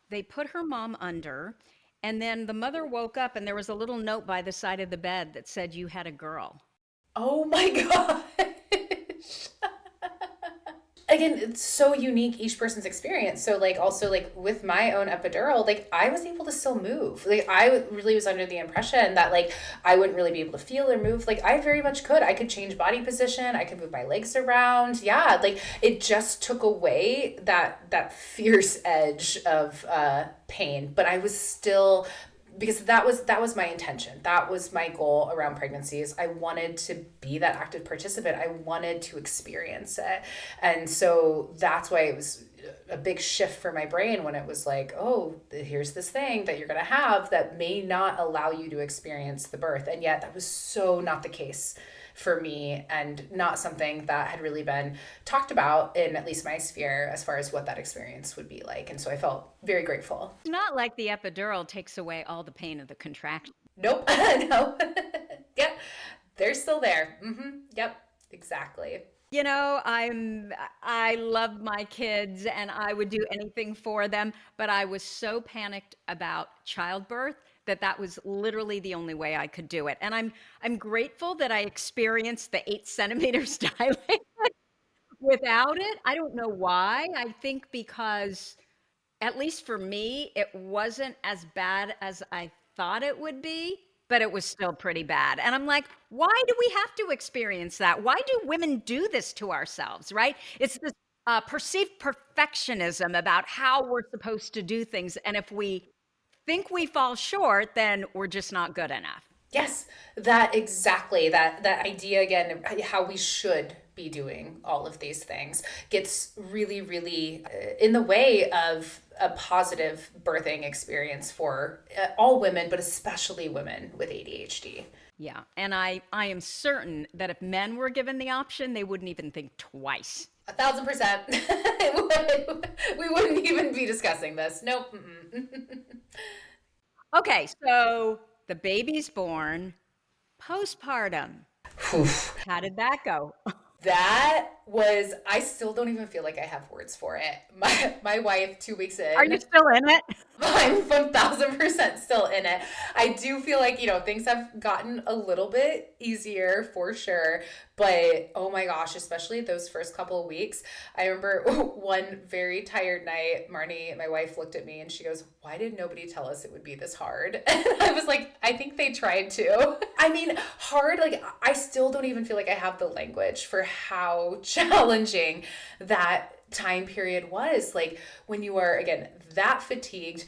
they put her mom under, and then the mother woke up and there was a little note by the side of the bed that said, "You had a girl." Oh my gosh. Again, it's so unique, each person's experience. So like also like with my own epidural, like I was able to still move. Like I really was under the impression that like I wouldn't really be able to feel or move. Like I very much could. I could change body position. I could move my legs around. Yeah, like it just took away that fierce edge of pain. But I was still, because that was my intention. That was my goal around pregnancies. I wanted to be that active participant. I wanted to experience it. And so that's why it was a big shift for my brain when it was like, oh, here's this thing that you're going to have that may not allow you to experience the birth. And yet that was so not the case for me, and not something that had really been talked about in at least my sphere as far as what that experience would be like. And so I felt very grateful. It's not like the epidural takes away all the pain of the contraction. Nope. No. Yep. They're still there. Yep. Exactly. You know, I love my kids and I would do anything for them, but I was so panicked about childbirth that was literally the only way I could do it. And I'm grateful that I experienced the 8 centimeters dilation without it. I don't know why. I think because, at least for me, it wasn't as bad as I thought it would be, but it was still pretty bad. And I'm like, why do we have to experience that? Why do women do this to ourselves, right? It's this perceived perfectionism about how we're supposed to do things. And if we think we fall short, then we're just not good enough. Yes, that exactly, that idea again, how we should be doing all of these things gets really, really in the way of a positive birthing experience for all women, but especially women with ADHD. Yeah. And I am certain that if men were given the option, they wouldn't even think twice. 1,000%. We wouldn't even be discussing this. Nope. Okay, so the baby's born, postpartum. How did that go? That was, I still don't even feel like I have words for it. My wife, 2 weeks in. Are you still in it? I'm 1,000% still in it. I do feel like, things have gotten a little bit easier for sure. But oh my gosh, especially those first couple of weeks. I remember one very tired night, Marnie, my wife, looked at me and she goes, "Why did nobody tell us it would be this hard?" And I was like, I think they tried to. I mean, hard, like I still don't even feel like I have the language for how challenging that time period was. Like when you are, again, that fatigued,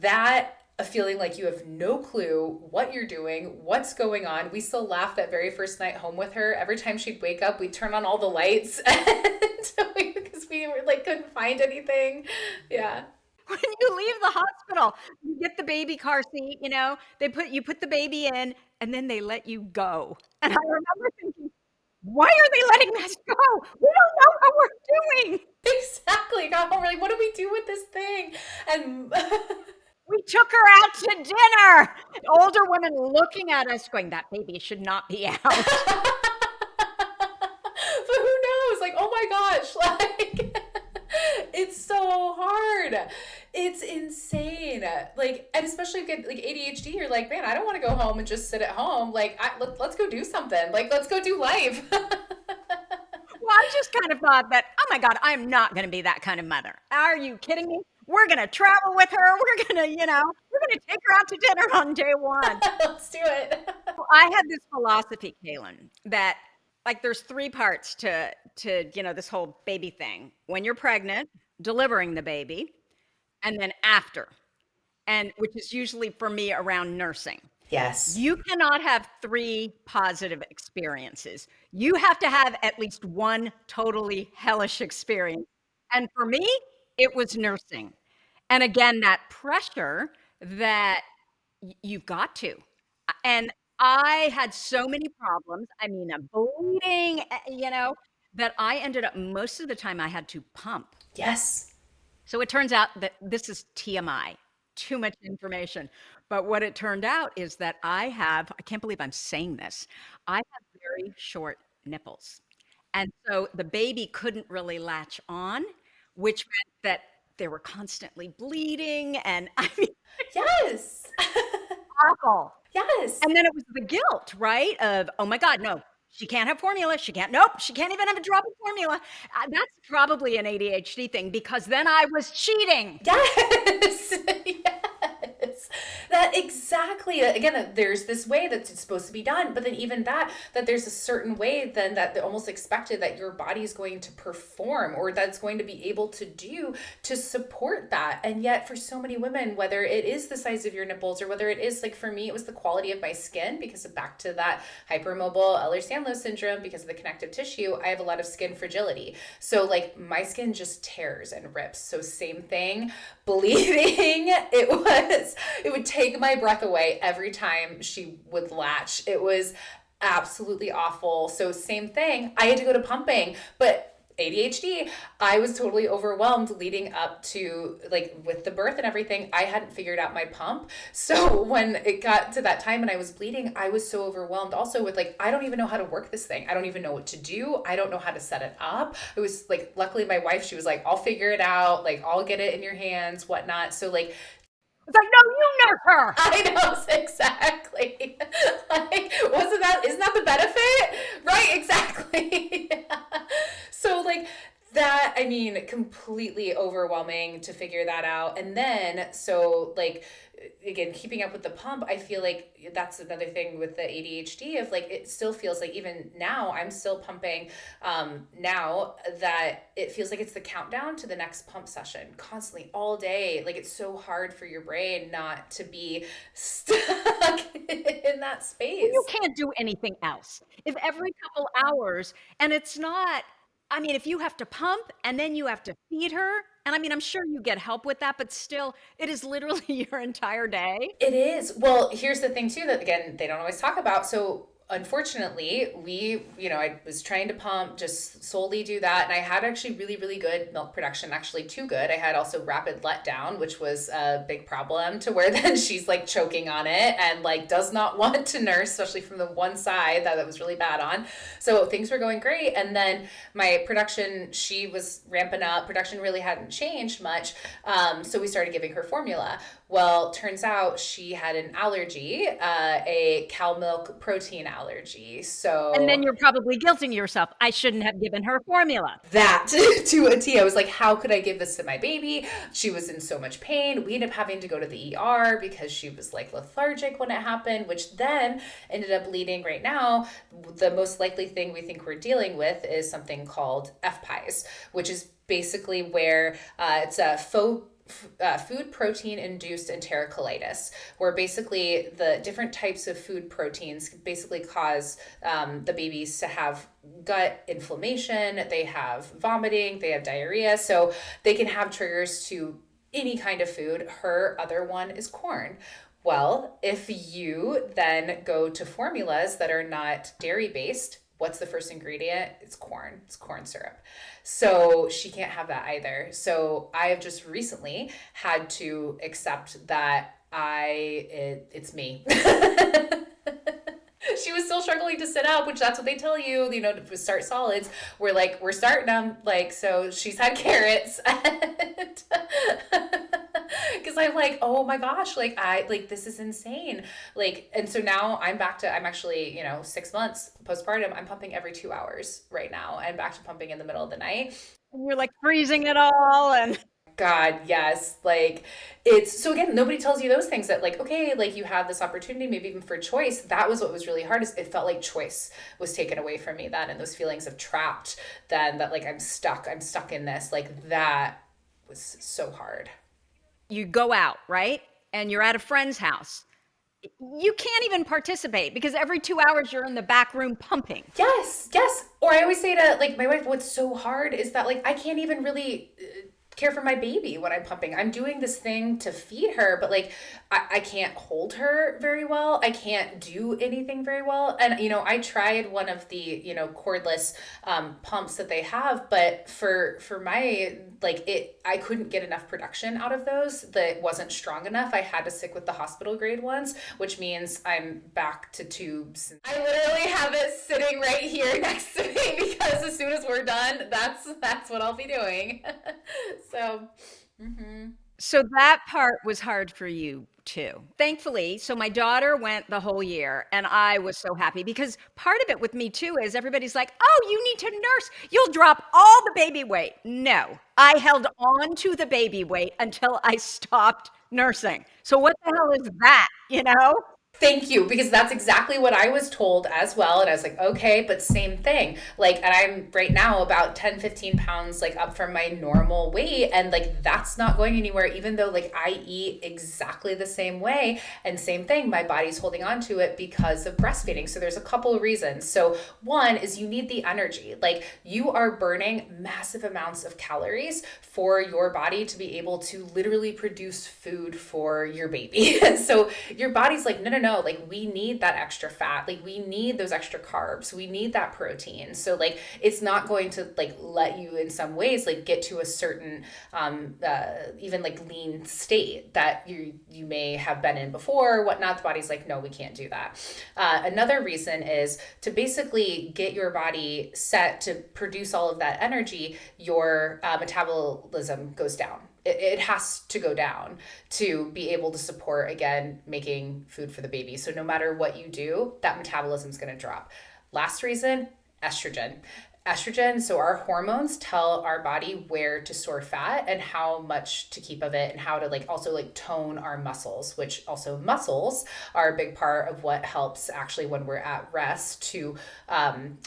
that a feeling like you have no clue what you're doing, what's going on. We still laughed that very first night home with her. Every time she'd wake up, we'd turn on all the lights because we were like couldn't find anything. Yeah. When you leave the hospital, you get the baby car seat, you put the baby in and then they let you go. And I remember thinking, why are they letting us go? We don't know what we're doing. Exactly. Got home, we're like, what do we do with this thing? And we took her out to dinner. Older women looking at us going, that baby should not be out. But who knows? Like, oh my gosh, like it's so hard. It's insane. Like, and especially if you get like ADHD, you're like, man, I don't want to go home and just sit at home. Like, let's go do something. Like, let's go do life. Well, I just just kind of thought that, oh my God, I'm not going to be that kind of mother. Are you kidding me? We're going to travel with her. We're going to, we're going to take her out to dinner on day one. Let's do it. I had this philosophy, Kalin, that like there's three parts to this whole baby thing. When you're pregnant, delivering the baby, and then after. And which is usually for me around nursing. Yes. You cannot have three positive experiences. You have to have at least one totally hellish experience. And for me, it was nursing. And again, that pressure that you've got to. And I had so many problems. I mean, a bleeding, that I ended up most of the time I had to pump. Yes. So it turns out that this is TMI, too much information. But what it turned out is that I can't believe I'm saying this, I have very short nipples. And so the baby couldn't really latch on, which meant that they were constantly bleeding. And I mean, Yes. awful. Yes. And then it was the guilt, right? Of, oh my God, no, she can't have formula. She can't even have a drop of formula. That's probably an ADHD thing because then I was cheating. Yes. Yes. That exactly. Again, there's this way that's supposed to be done, but then even that there's a certain way then that they're almost expected that your body is going to perform or that's going to be able to do to support that. And yet for so many women, whether it is the size of your nipples or whether it is like for me, it was the quality of my skin because of back to that hypermobile Ehlers-Danlos Syndrome because of the connective tissue, I have a lot of skin fragility. So like my skin just tears and rips. So same thing, bleeding. It would take my breath away every time she would latch. It was absolutely awful. So same thing. I had to go to pumping, but ADHD, I was totally overwhelmed leading up to like with the birth and everything. I hadn't figured out my pump. So when it got to that time and I was bleeding, I was so overwhelmed also with like, I don't even know how to work this thing. I don't even know what to do. I don't know how to set it up. It was like, luckily my wife, she was like, I'll figure it out. Like I'll get it in your hands, whatnot. So like, it's like, no, you nurse her. I know, exactly. Like, isn't that the benefit? Right, exactly. Yeah. So like that, I mean, completely overwhelming to figure that out. And then, so like, again, keeping up with the pump, I feel like that's another thing with the ADHD of like, it still feels like even now I'm still pumping now that it feels like it's the countdown to the next pump session constantly all day. Like it's so hard for your brain not to be stuck in that space. You can't do anything else. If every couple hours, and it's not, I mean, if you have to pump and then you have to feed her, and I mean, I'm sure you get help with that, but still, it is literally your entire day. It is. Well, here's the thing too that again, they don't always talk about. So unfortunately, I was trying to pump, just solely do that. And I had actually really, really good milk production, actually too good. I had also rapid letdown, which was a big problem to where then she's like choking on it and like does not want to nurse, especially from the one side that was really bad on. So things were going great. And then my production, she was ramping up. Production really hadn't changed much. So we started giving her formula. Well, turns out she had an allergy, a cow milk protein allergy. So, and then you're probably guilting yourself. I shouldn't have given her formula. That to a T. I was like, how could I give this to my baby? She was in so much pain. We ended up having to go to the ER because she was like lethargic when it happened, which then ended up leading right now. The most likely thing we think we're dealing with is something called FPIES, which is basically where it's a food protein induced enterocolitis, where basically the different types of food proteins basically cause the babies to have gut inflammation, they have vomiting, they have diarrhea, so they can have triggers to any kind of food. Her other one is corn. Well, if you then go to formulas that are not dairy based, what's the first ingredient? It's corn. It's corn syrup. So she can't have that either. So I have just recently had to accept that it's me. She was still struggling to sit up, which that's what they tell you, to start solids. We're starting them. So she's had carrots. And Because I'm like, oh my gosh, like I like this is insane. Like, and so now I'm actually, 6 months postpartum. I'm pumping every 2 hours right now. I'm back to pumping in the middle of the night. And you're like freezing it all and God, yes. Like it's so again, nobody tells you those things that like, okay, like you have this opportunity, maybe even for choice. That was what was really hard is it felt like choice was taken away from me then and those feelings of trapped, then that like I'm stuck in this. Like that was so hard. you go out, right? And you're at a friend's house. You can't even participate because every 2 hours you're in the back room pumping. Yes, yes. Or I always say to like my wife, what's so hard is that like I can't even really care for my baby when I'm pumping. I'm doing this thing to feed her, but like I can't hold her very well. I can't do anything very well. And I tried one of the cordless pumps that they have, but for my like it, I couldn't get enough production out of those. That wasn't strong enough. I had to stick with the hospital grade ones, which means I'm back to tubes. I literally have it sitting right here next to me because as soon as we're done, that's what I'll be doing. So, mhm. So that part was hard for you too. Thankfully, so my daughter went the whole year and I was so happy because part of it with me too is everybody's like, "Oh, you need to nurse. You'll drop all the baby weight." No. I held on to the baby weight until I stopped nursing. So what the hell is that, you know? Thank you, because that's exactly what I was told as well. And I was like, okay, but same thing. Like, and I'm right now about 10, 15 pounds like up from my normal weight. And like, that's not going anywhere, even though like I eat exactly the same way. And same thing, my body's holding on to it because of breastfeeding. So there's a couple of reasons. So one is you need the energy. Like you are burning massive amounts of calories for your body to be able to literally produce food for your baby. So your body's like, no, like we need that extra fat, like we need those extra carbs, we need that protein. So like it's not going to like let you in some ways like get to a certain even like lean state that you may have been in before or whatnot. The body's like, no, we can't do that. Another reason is to basically get your body set to produce all of that energy. Your metabolism goes down. It has to go down to be able to support, again, making food for the baby. So no matter what you do, that metabolism is going to drop. Last reason, estrogen. Estrogen, so our hormones tell our body where to store fat and how much to keep of it and how to like also like tone our muscles, which also muscles are a big part of what helps actually when we're at rest to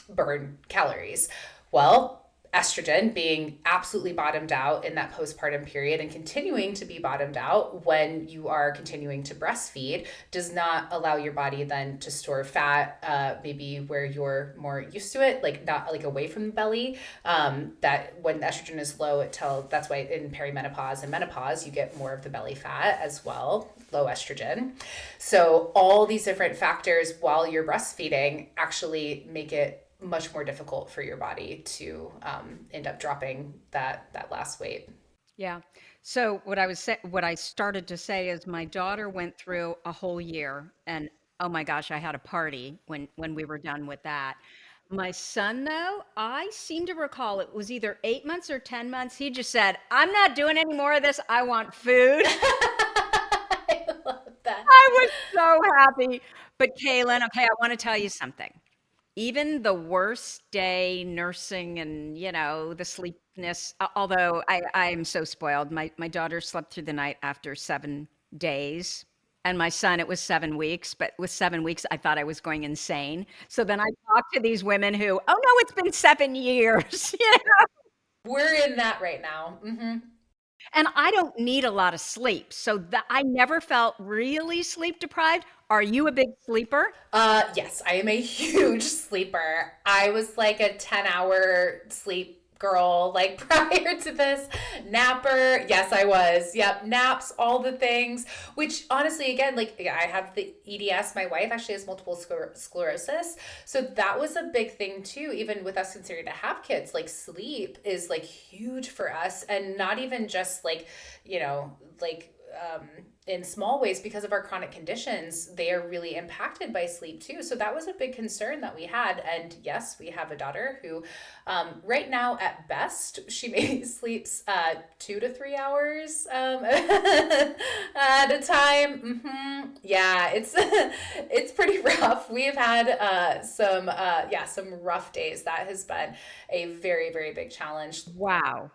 burn calories. Well, estrogen being absolutely bottomed out in that postpartum period and continuing to be bottomed out when you are continuing to breastfeed does not allow your body then to store fat, maybe where you're more used to it, like not like away from the belly. That when estrogen is low, that's why in perimenopause and menopause, you get more of the belly fat as well, low estrogen. So all these different factors while you're breastfeeding actually make it much more difficult for your body to end up dropping that last weight. Yeah. So what I started to say is my daughter went through a whole year and oh my gosh, I had a party when we were done with that. My son though, I seem to recall it was either 8 months or 10 months. He just said, "I'm not doing any more of this. I want food." I love that. I was so happy. But Kaylin, okay, I want to tell you something. Even the worst day nursing and, the sleepiness, although I'm so spoiled. My daughter slept through the night after 7 days. And my son, it was 7 weeks. But with 7 weeks, I thought I was going insane. So then I talked to these women who, oh no, it's been 7 years. We're in that right now. Hmm. And I don't need a lot of sleep. So that I never felt really sleep deprived. Are you a big sleeper? Yes, I am a huge sleeper. I was like a 10-hour sleep girl, like prior to this. Napper, yes, I was. Yep, naps, all the things, which honestly, again, like I have the EDS. My wife actually has multiple sclerosis. So that was a big thing too, even with us considering to have kids, like sleep is like huge for us. And not even just like, like in small ways because of our chronic conditions, they are really impacted by sleep too. So that was a big concern that we had. And yes, we have a daughter who, right now at best, she maybe sleeps 2 to 3 hours at a time. Yeah, it's it's pretty rough. We've had some rough days. That has been a very, very big challenge. Wow.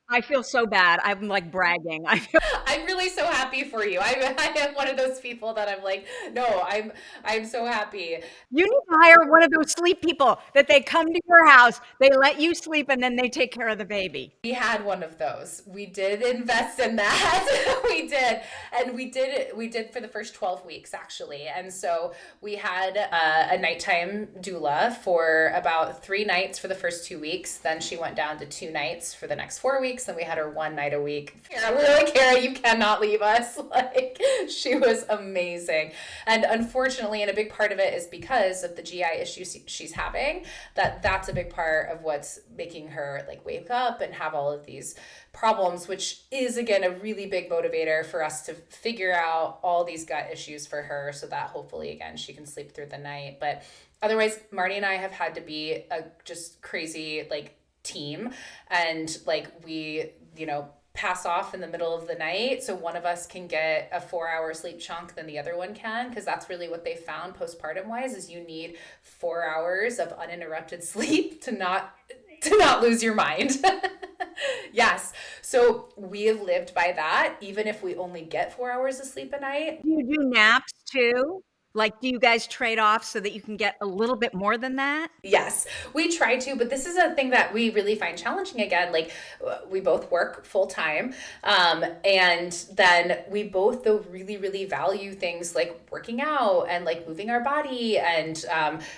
I feel so bad. I'm like bragging. I feel I'm really so happy for you. I am one of those people that I'm like, no, I'm so happy. you need to hire one of those sleep people that they come to your house, they let you sleep, and then they take care of the baby. We had one of those. We did invest in that. We did. And we did for the first 12 weeks actually. And so we had a nighttime doula for about 3 nights for the first 2 weeks. Then she went down to 2 nights for the next 4 weeks. And we had her one night a week. Kara, we were like, Kara, you cannot leave us. Like, she was amazing. And unfortunately, and a big part of it is because of the GI issues she's having, that's a big part of what's making her like wake up and have all of these problems, which is again a really big motivator for us to figure out all these gut issues for her so that hopefully again she can sleep through the night. But otherwise, Marty and I have had to be a just crazy like team, and like we, pass off in the middle of the night so one of us can get a 4-hour sleep chunk than the other one can, because that's really what they found postpartum wise is you need 4 hours of uninterrupted sleep to not lose your mind. Yes. So we have lived by that, even if we only get 4 hours of sleep a night. Do you do naps too? Like, do you guys trade off so that you can get a little bit more than that? Yes, we try to, but this is a thing that we really find challenging again. Like, we both work full time. And then we both, though, really, really value things like working out and like moving our body and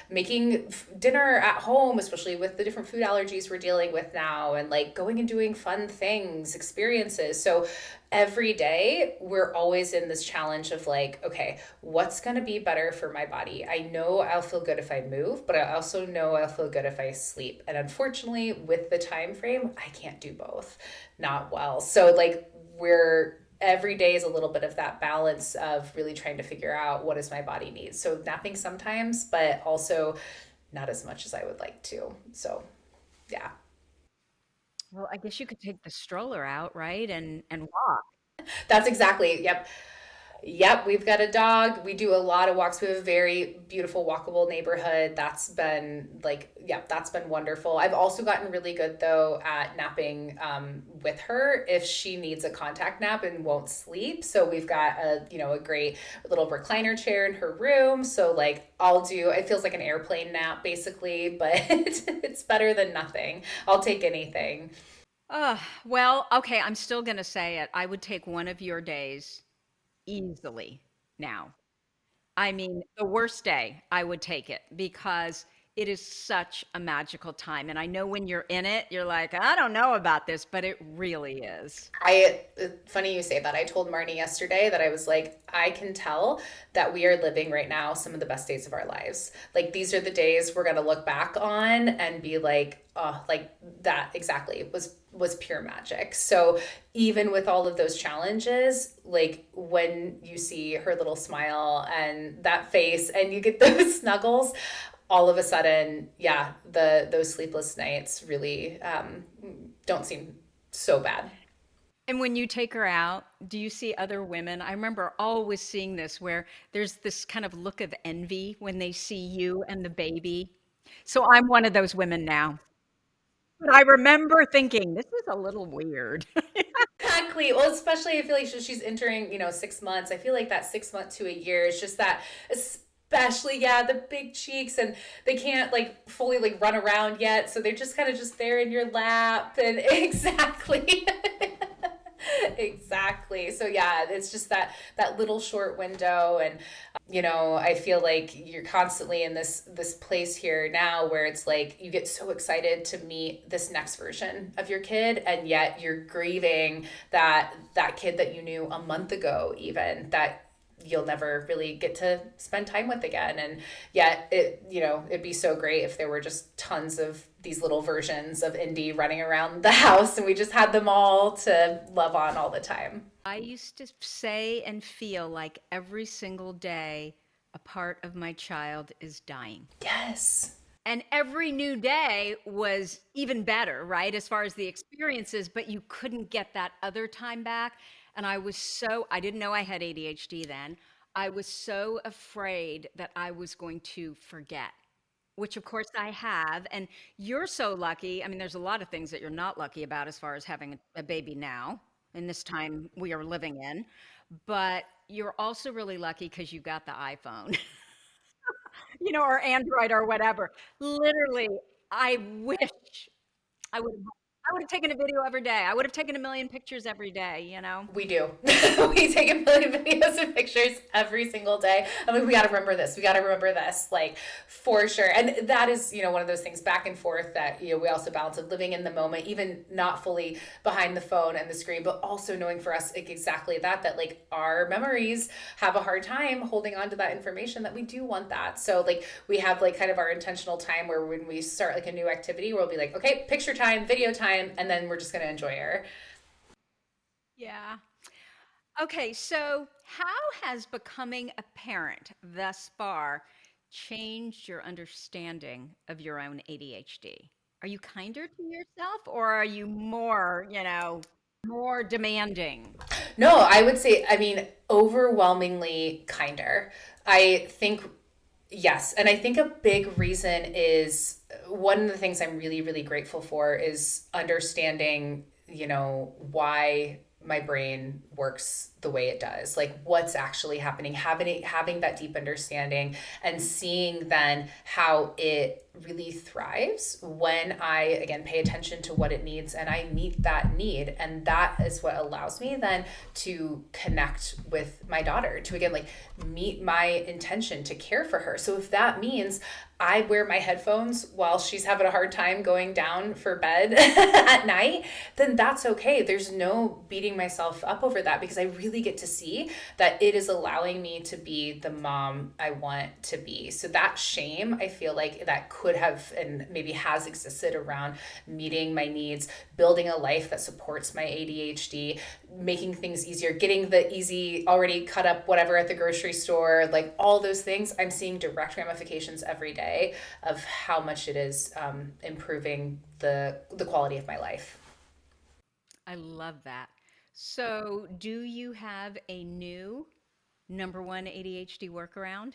making dinner at home, especially with the different food allergies we're dealing with now, and like going and doing fun things, experiences. So every day we're always in this challenge of like, okay, what's going to be better for my body? I know I'll feel good if I move, but I also know I'll feel good if I sleep. And unfortunately, with the time frame, I can't do both. Not well. So like we're every day is a little bit of that balance of really trying to figure out what does my body need. So napping sometimes, but also not as much as I would like to. So yeah. Well, I guess you could take the stroller out, right? And walk. That's exactly. Yep. Yep, we've got a dog. We do a lot of walks. We have a very beautiful walkable neighborhood. That's been like, yeah, that's been wonderful. I've also gotten really good though at napping with her if she needs a contact nap and won't sleep. So we've got a great little recliner chair in her room. So like it feels like an airplane nap basically, but it's better than nothing. I'll take anything. Well, okay, I'm still going to say it. I would take one of your days easily now. I mean, the worst day, I would take it because it is such a magical time. And I know when you're in it, you're like, I don't know about this, but it really is. Funny you say that. I told Marnie yesterday that I was like, I can tell that we are living right now some of the best days of our lives. Like these are the days we're gonna look back on and be like, oh, like that exactly was pure magic. So even with all of those challenges, like when you see her little smile and that face and you get those snuggles, all of a sudden, yeah, those sleepless nights really don't seem so bad. And when you take her out, do you see other women? I remember always seeing this where there's this kind of look of envy when they see you and the baby. So I'm one of those women now. But I remember thinking, this is a little weird. Exactly. Well, especially I feel like she's entering, 6 months. I feel like that 6 month to a year is just that, especially, yeah, the big cheeks, and they can't like fully like run around yet. So they're just kind of just there in your lap. And exactly. Exactly. So yeah, it's just that little short window. And I feel like you're constantly in this place here now where it's like you get so excited to meet this next version of your kid, and yet you're grieving that kid that you knew a month ago, even that you'll never really get to spend time with again. And yet it'd be so great if there were just tons of these little versions of Indie running around the house and we just had them all to love on all the time. I used to say and feel like every single day a part of my child is dying. Yes. And every new day was even better, right? As far as the experiences, but you couldn't get that other time back. And I didn't know I had ADHD then. I was so afraid that I was going to forget, which of course I have. And you're so lucky. I mean, there's a lot of things that you're not lucky about as far as having a baby now in this time we are living in. But you're also really lucky because you got the iPhone. Or Android or whatever. Literally, I wish I would I would have taken a video every day. I would have taken a million pictures every day. We do. We take a million videos and pictures every single day. I'm like, we got to remember this. We got to remember this, like for sure. And that is, one of those things back and forth that, we also balance of living in the moment, even not fully behind the phone and the screen, but also knowing for us like, exactly that like our memories have a hard time holding on to that information that we do want that. So like we have like kind of our intentional time where when we start like a new activity, we'll be like, okay, picture time, video time, and then we're just going to enjoy her. Yeah. Okay, so how has becoming a parent thus far changed your understanding of your own ADHD? Are you kinder to yourself or are you more demanding? No, I would say, I mean, overwhelmingly kinder. I think, yes. And I think a big reason is one of the things I'm really, really grateful for is understanding, why my brain works the way it does, like what's actually happening, having that deep understanding and seeing then how it really thrives when I again pay attention to what it needs and I meet that need. And that is what allows me then to connect with my daughter, to again like meet my intention to care for her. So if that means I wear my headphones while she's having a hard time going down for bed at night, then that's okay. There's no beating myself up over that because I really get to see that it is allowing me to be the mom I want to be. So that shame, I feel like that could have and maybe has existed around meeting my needs, building a life that supports my ADHD, making things easier, getting the easy, already cut up whatever at the grocery store, like all those things, I'm seeing direct ramifications every day of how much it is improving the quality of my life. I love that. So, do you have a new number one ADHD workaround?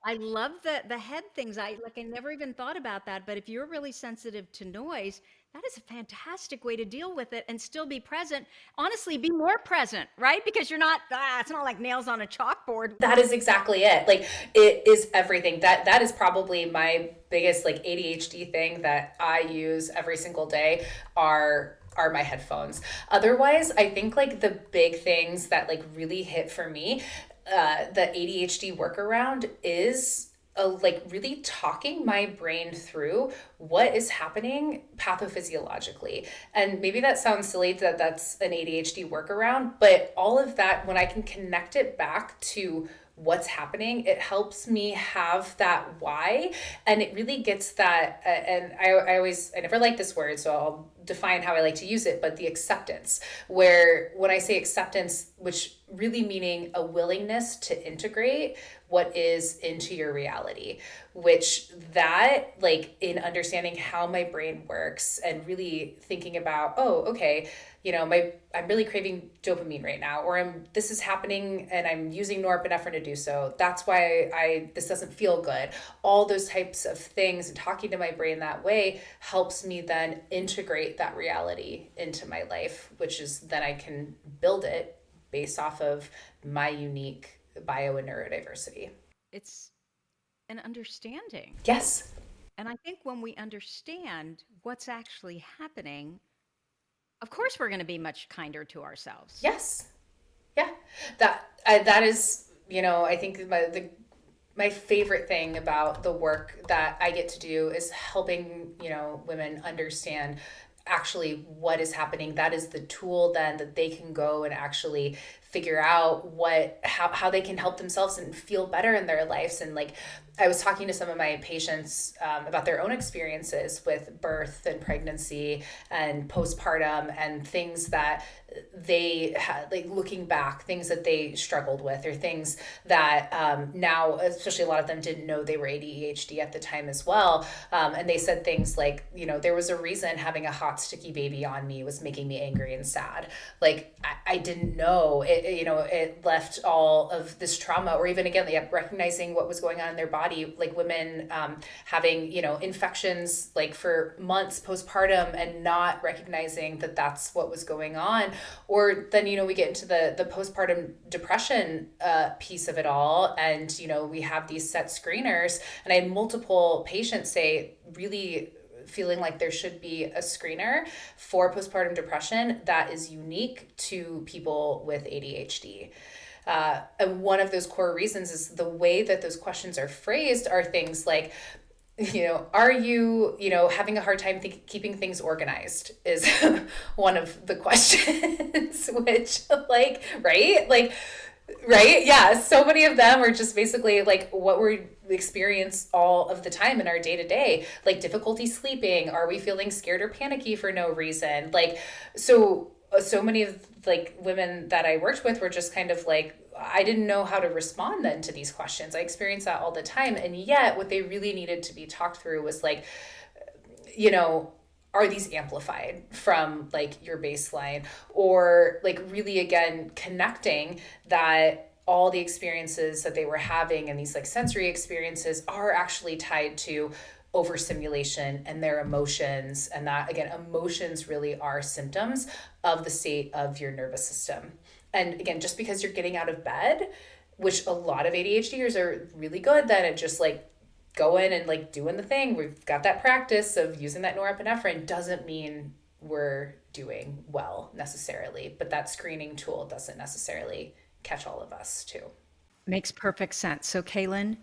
I love the head things. I never even thought about that, but if you're really sensitive to noise, that is a fantastic way to deal with it and still be present. Honestly, be more present, right? Because it's not like nails on a chalkboard. That is exactly it. Like it is everything. That is probably my biggest like ADHD thing that I use every single day are my headphones. Otherwise, I think like the big things that like really hit for me, the ADHD workaround is like really talking my brain through what is happening pathophysiologically. And maybe that sounds silly that that's an ADHD workaround, but all of that, when I can connect it back to what's happening, it helps me have that why. And it really gets that, and I never like this word, so I'll define how I like to use it, but the acceptance, where when I say acceptance, which really meaning a willingness to integrate what is into your reality, which that like in understanding how my brain works and really thinking about, oh, okay, I'm really craving dopamine right now, or this is happening and I'm using norepinephrine to do so. That's why this doesn't feel good. All those types of things and talking to my brain that way helps me then integrate that reality into my life, which is then I can build it based off of my unique bio and neurodiversity. It's an understanding. Yes. And I think when we understand what's actually happening, of course we're going to be much kinder to ourselves. Yes. Yeah. That is, I think my favorite thing about the work that I get to do is helping, women understand actually what is happening. That is the tool then that they can go and actually figure out how they can help themselves and feel better in their lives. And like, I was talking to some of my patients about their own experiences with birth and pregnancy and postpartum and things that they had, like looking back, things that they struggled with or things that now, especially a lot of them didn't know they were ADHD at the time as well. And they said things like, you know, there was a reason having a hot, sticky baby on me was making me angry and sad. Like, I didn't know it, you know, it left all of this trauma, or even again, recognizing what was going on in their body, like women having, you know, infections like for months postpartum and not recognizing that that's what was going on. Or then, you know, we get into the postpartum depression piece of it all. And, you know, we have these set screeners. And I had multiple patients say really feeling like there should be a screener for postpartum depression that is unique to people with ADHD. And one of those core reasons is the way that those questions are phrased are things like, you know, are you, you know, having a hard time keeping things organized is one of the questions, which like, right? Like, right? Yeah. So many of them are just basically like what we experience all of the time in our day to day, like difficulty sleeping. Are we feeling scared or panicky for no reason? Like, so many of like women that I worked with were just kind of like, I didn't know how to respond then to these questions. I experienced that all the time. And yet what they really needed to be talked through was like, you know, are these amplified from like your baseline, or like really again connecting that all the experiences that they were having and these like sensory experiences are actually tied to overstimulation and their emotions, and that again emotions really are symptoms of the state of your nervous system. And again, just because you're getting out of bed, which a lot of ADHDers are really good then at just like going and like doing the thing, we've got that practice of using that norepinephrine, doesn't mean we're doing well necessarily, but that screening tool doesn't necessarily catch all of us too. Makes perfect sense. So, Kalin,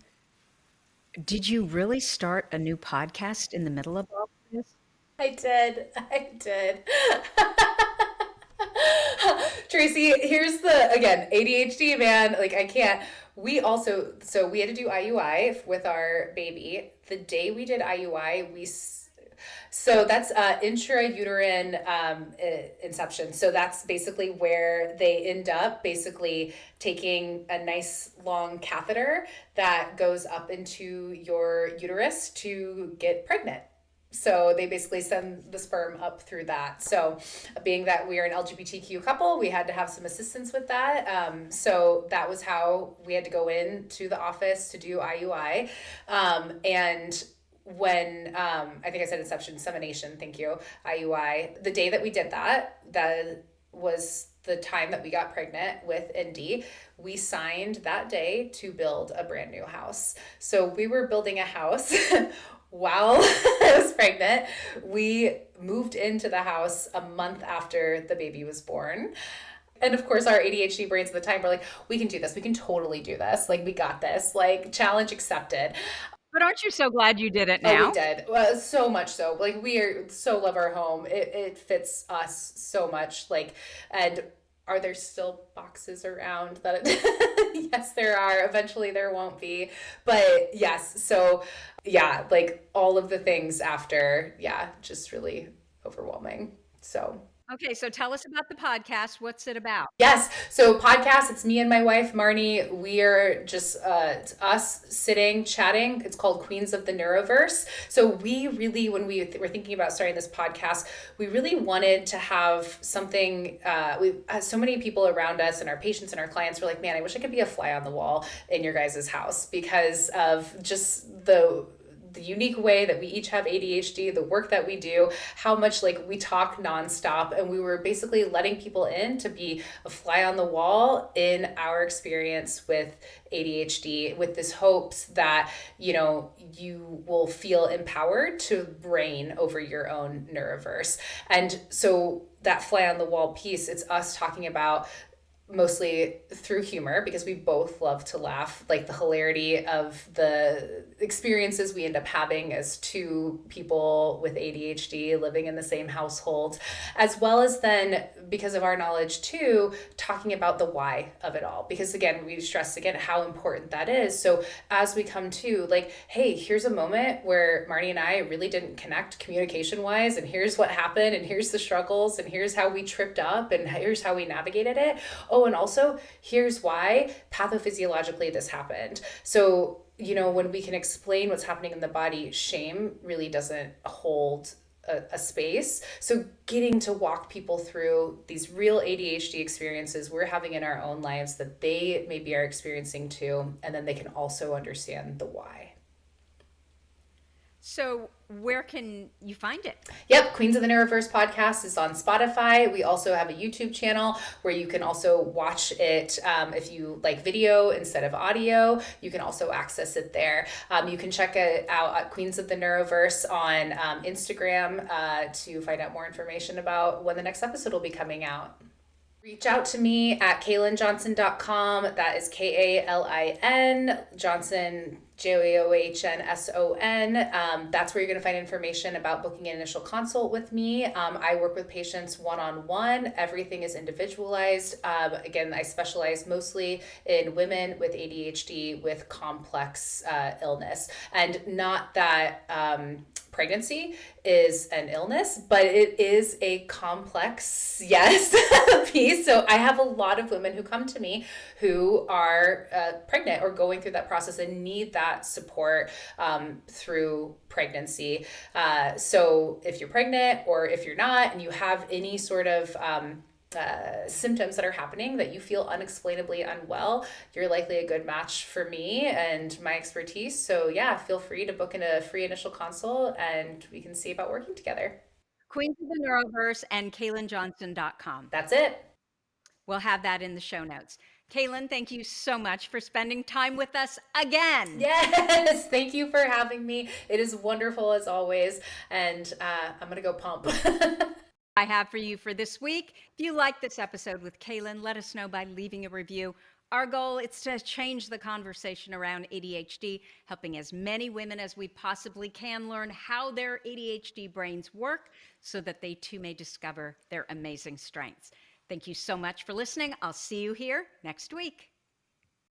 did you really start a new podcast in the middle of all this? I did. Tracy, here's the again ADHD man. Like I can't. We also we had to do IUI with our baby. The day we did IUI, so that's intrauterine inception. So that's basically where they end up basically taking a nice long catheter that goes up into your uterus to get pregnant. So they basically send the sperm up through that. So being that we are an LGBTQ couple, we had to have some assistance with that. So that was how we had to go in to the office to do IUI. And when I think I said insemination, thank you, IUI, the day that we did that, that was the time that we got pregnant with Indie. We signed that day to build a brand new house. So we were building a house while I was pregnant. We moved into the house a month after the baby was born. And of course, our ADHD brains at the time were like, we can do this. We can totally do this. Like, we got this. Like, challenge accepted. But aren't you so glad you did it Oh, now? we did. Well, so much so. Like, we are so love our home. It fits us so much. Like, and are there still boxes around that yes, there are. Eventually there won't be. But yes, so yeah, like all of the things after, yeah, just really overwhelming. So Okay, so tell us about the podcast. What's it about? yes. So podcast, it's me and my wife, Marnie. We are just it's us sitting, chatting. It's called Queens of the Neuroverse. So we really, when we were thinking about starting this podcast, we really wanted to have something, we had so many people around us and our patients and our clients were like, man, I wish I could be a fly on the wall in your guys' house because of just the unique way that we each have ADHD, the work that we do, how much like we talk nonstop. And we were basically letting people in to be a fly on the wall in our experience with ADHD, with this hopes that, you know, you will feel empowered to reign over your own neuroverse. And so that fly on the wall piece, it's us talking about mostly through humor because we both love to laugh, like the hilarity of the experiences we end up having as two people with ADHD living in the same household, as well as then because of our knowledge too, talking about the why of it all. Because again, we stress again how important that is. So as we come to like, hey, here's a moment where Marty and I really didn't connect communication wise, and here's what happened, and here's the struggles, and here's how we tripped up, and here's how we navigated it. Oh, and also here's why pathophysiologically this happened. So, you know, when we can explain what's happening in the body, shame really doesn't hold a space. So getting to walk people through these real ADHD experiences we're having in our own lives that they maybe are experiencing too, and then they can also understand the why. So, where can you find it? Yep, Queens of the Neuroverse podcast is on Spotify. We also have a YouTube channel where you can also watch it if you like video instead of audio. You can also access it there. You can check it out at Queens of the Neuroverse on Instagram to find out more information about when the next episode will be coming out. Reach out to me at kalinjohnson.com. That is Kalin Johnson, Johnsson. That's where you're going to find information about booking an initial consult with me. I work with patients one-on-one. Everything is individualized. Again, I specialize mostly in women with ADHD with complex illness, and not that pregnancy is an illness, but it is a complex, yes, piece. So I have a lot of women who come to me who are pregnant or going through that process and need that support through pregnancy. So if you're pregnant or if you're not, and you have any sort of symptoms that are happening that you feel unexplainably unwell, you're likely a good match for me and my expertise. So yeah, feel free to book in a free initial consult and we can see about working together. Queens of the Neuroverse and KalinJohnson.com. That's it. We'll have that in the show notes. Kalin, thank you so much for spending time with us again. Yes, thank you for having me. It is wonderful as always, and I'm gonna go pump. I have for you for this week. If you like this episode with Kalin, let us know by leaving a review. Our goal is to change the conversation around ADHD, helping as many women as we possibly can learn how their ADHD brains work so that they too may discover their amazing strengths. Thank you so much for listening. I'll see you here next week.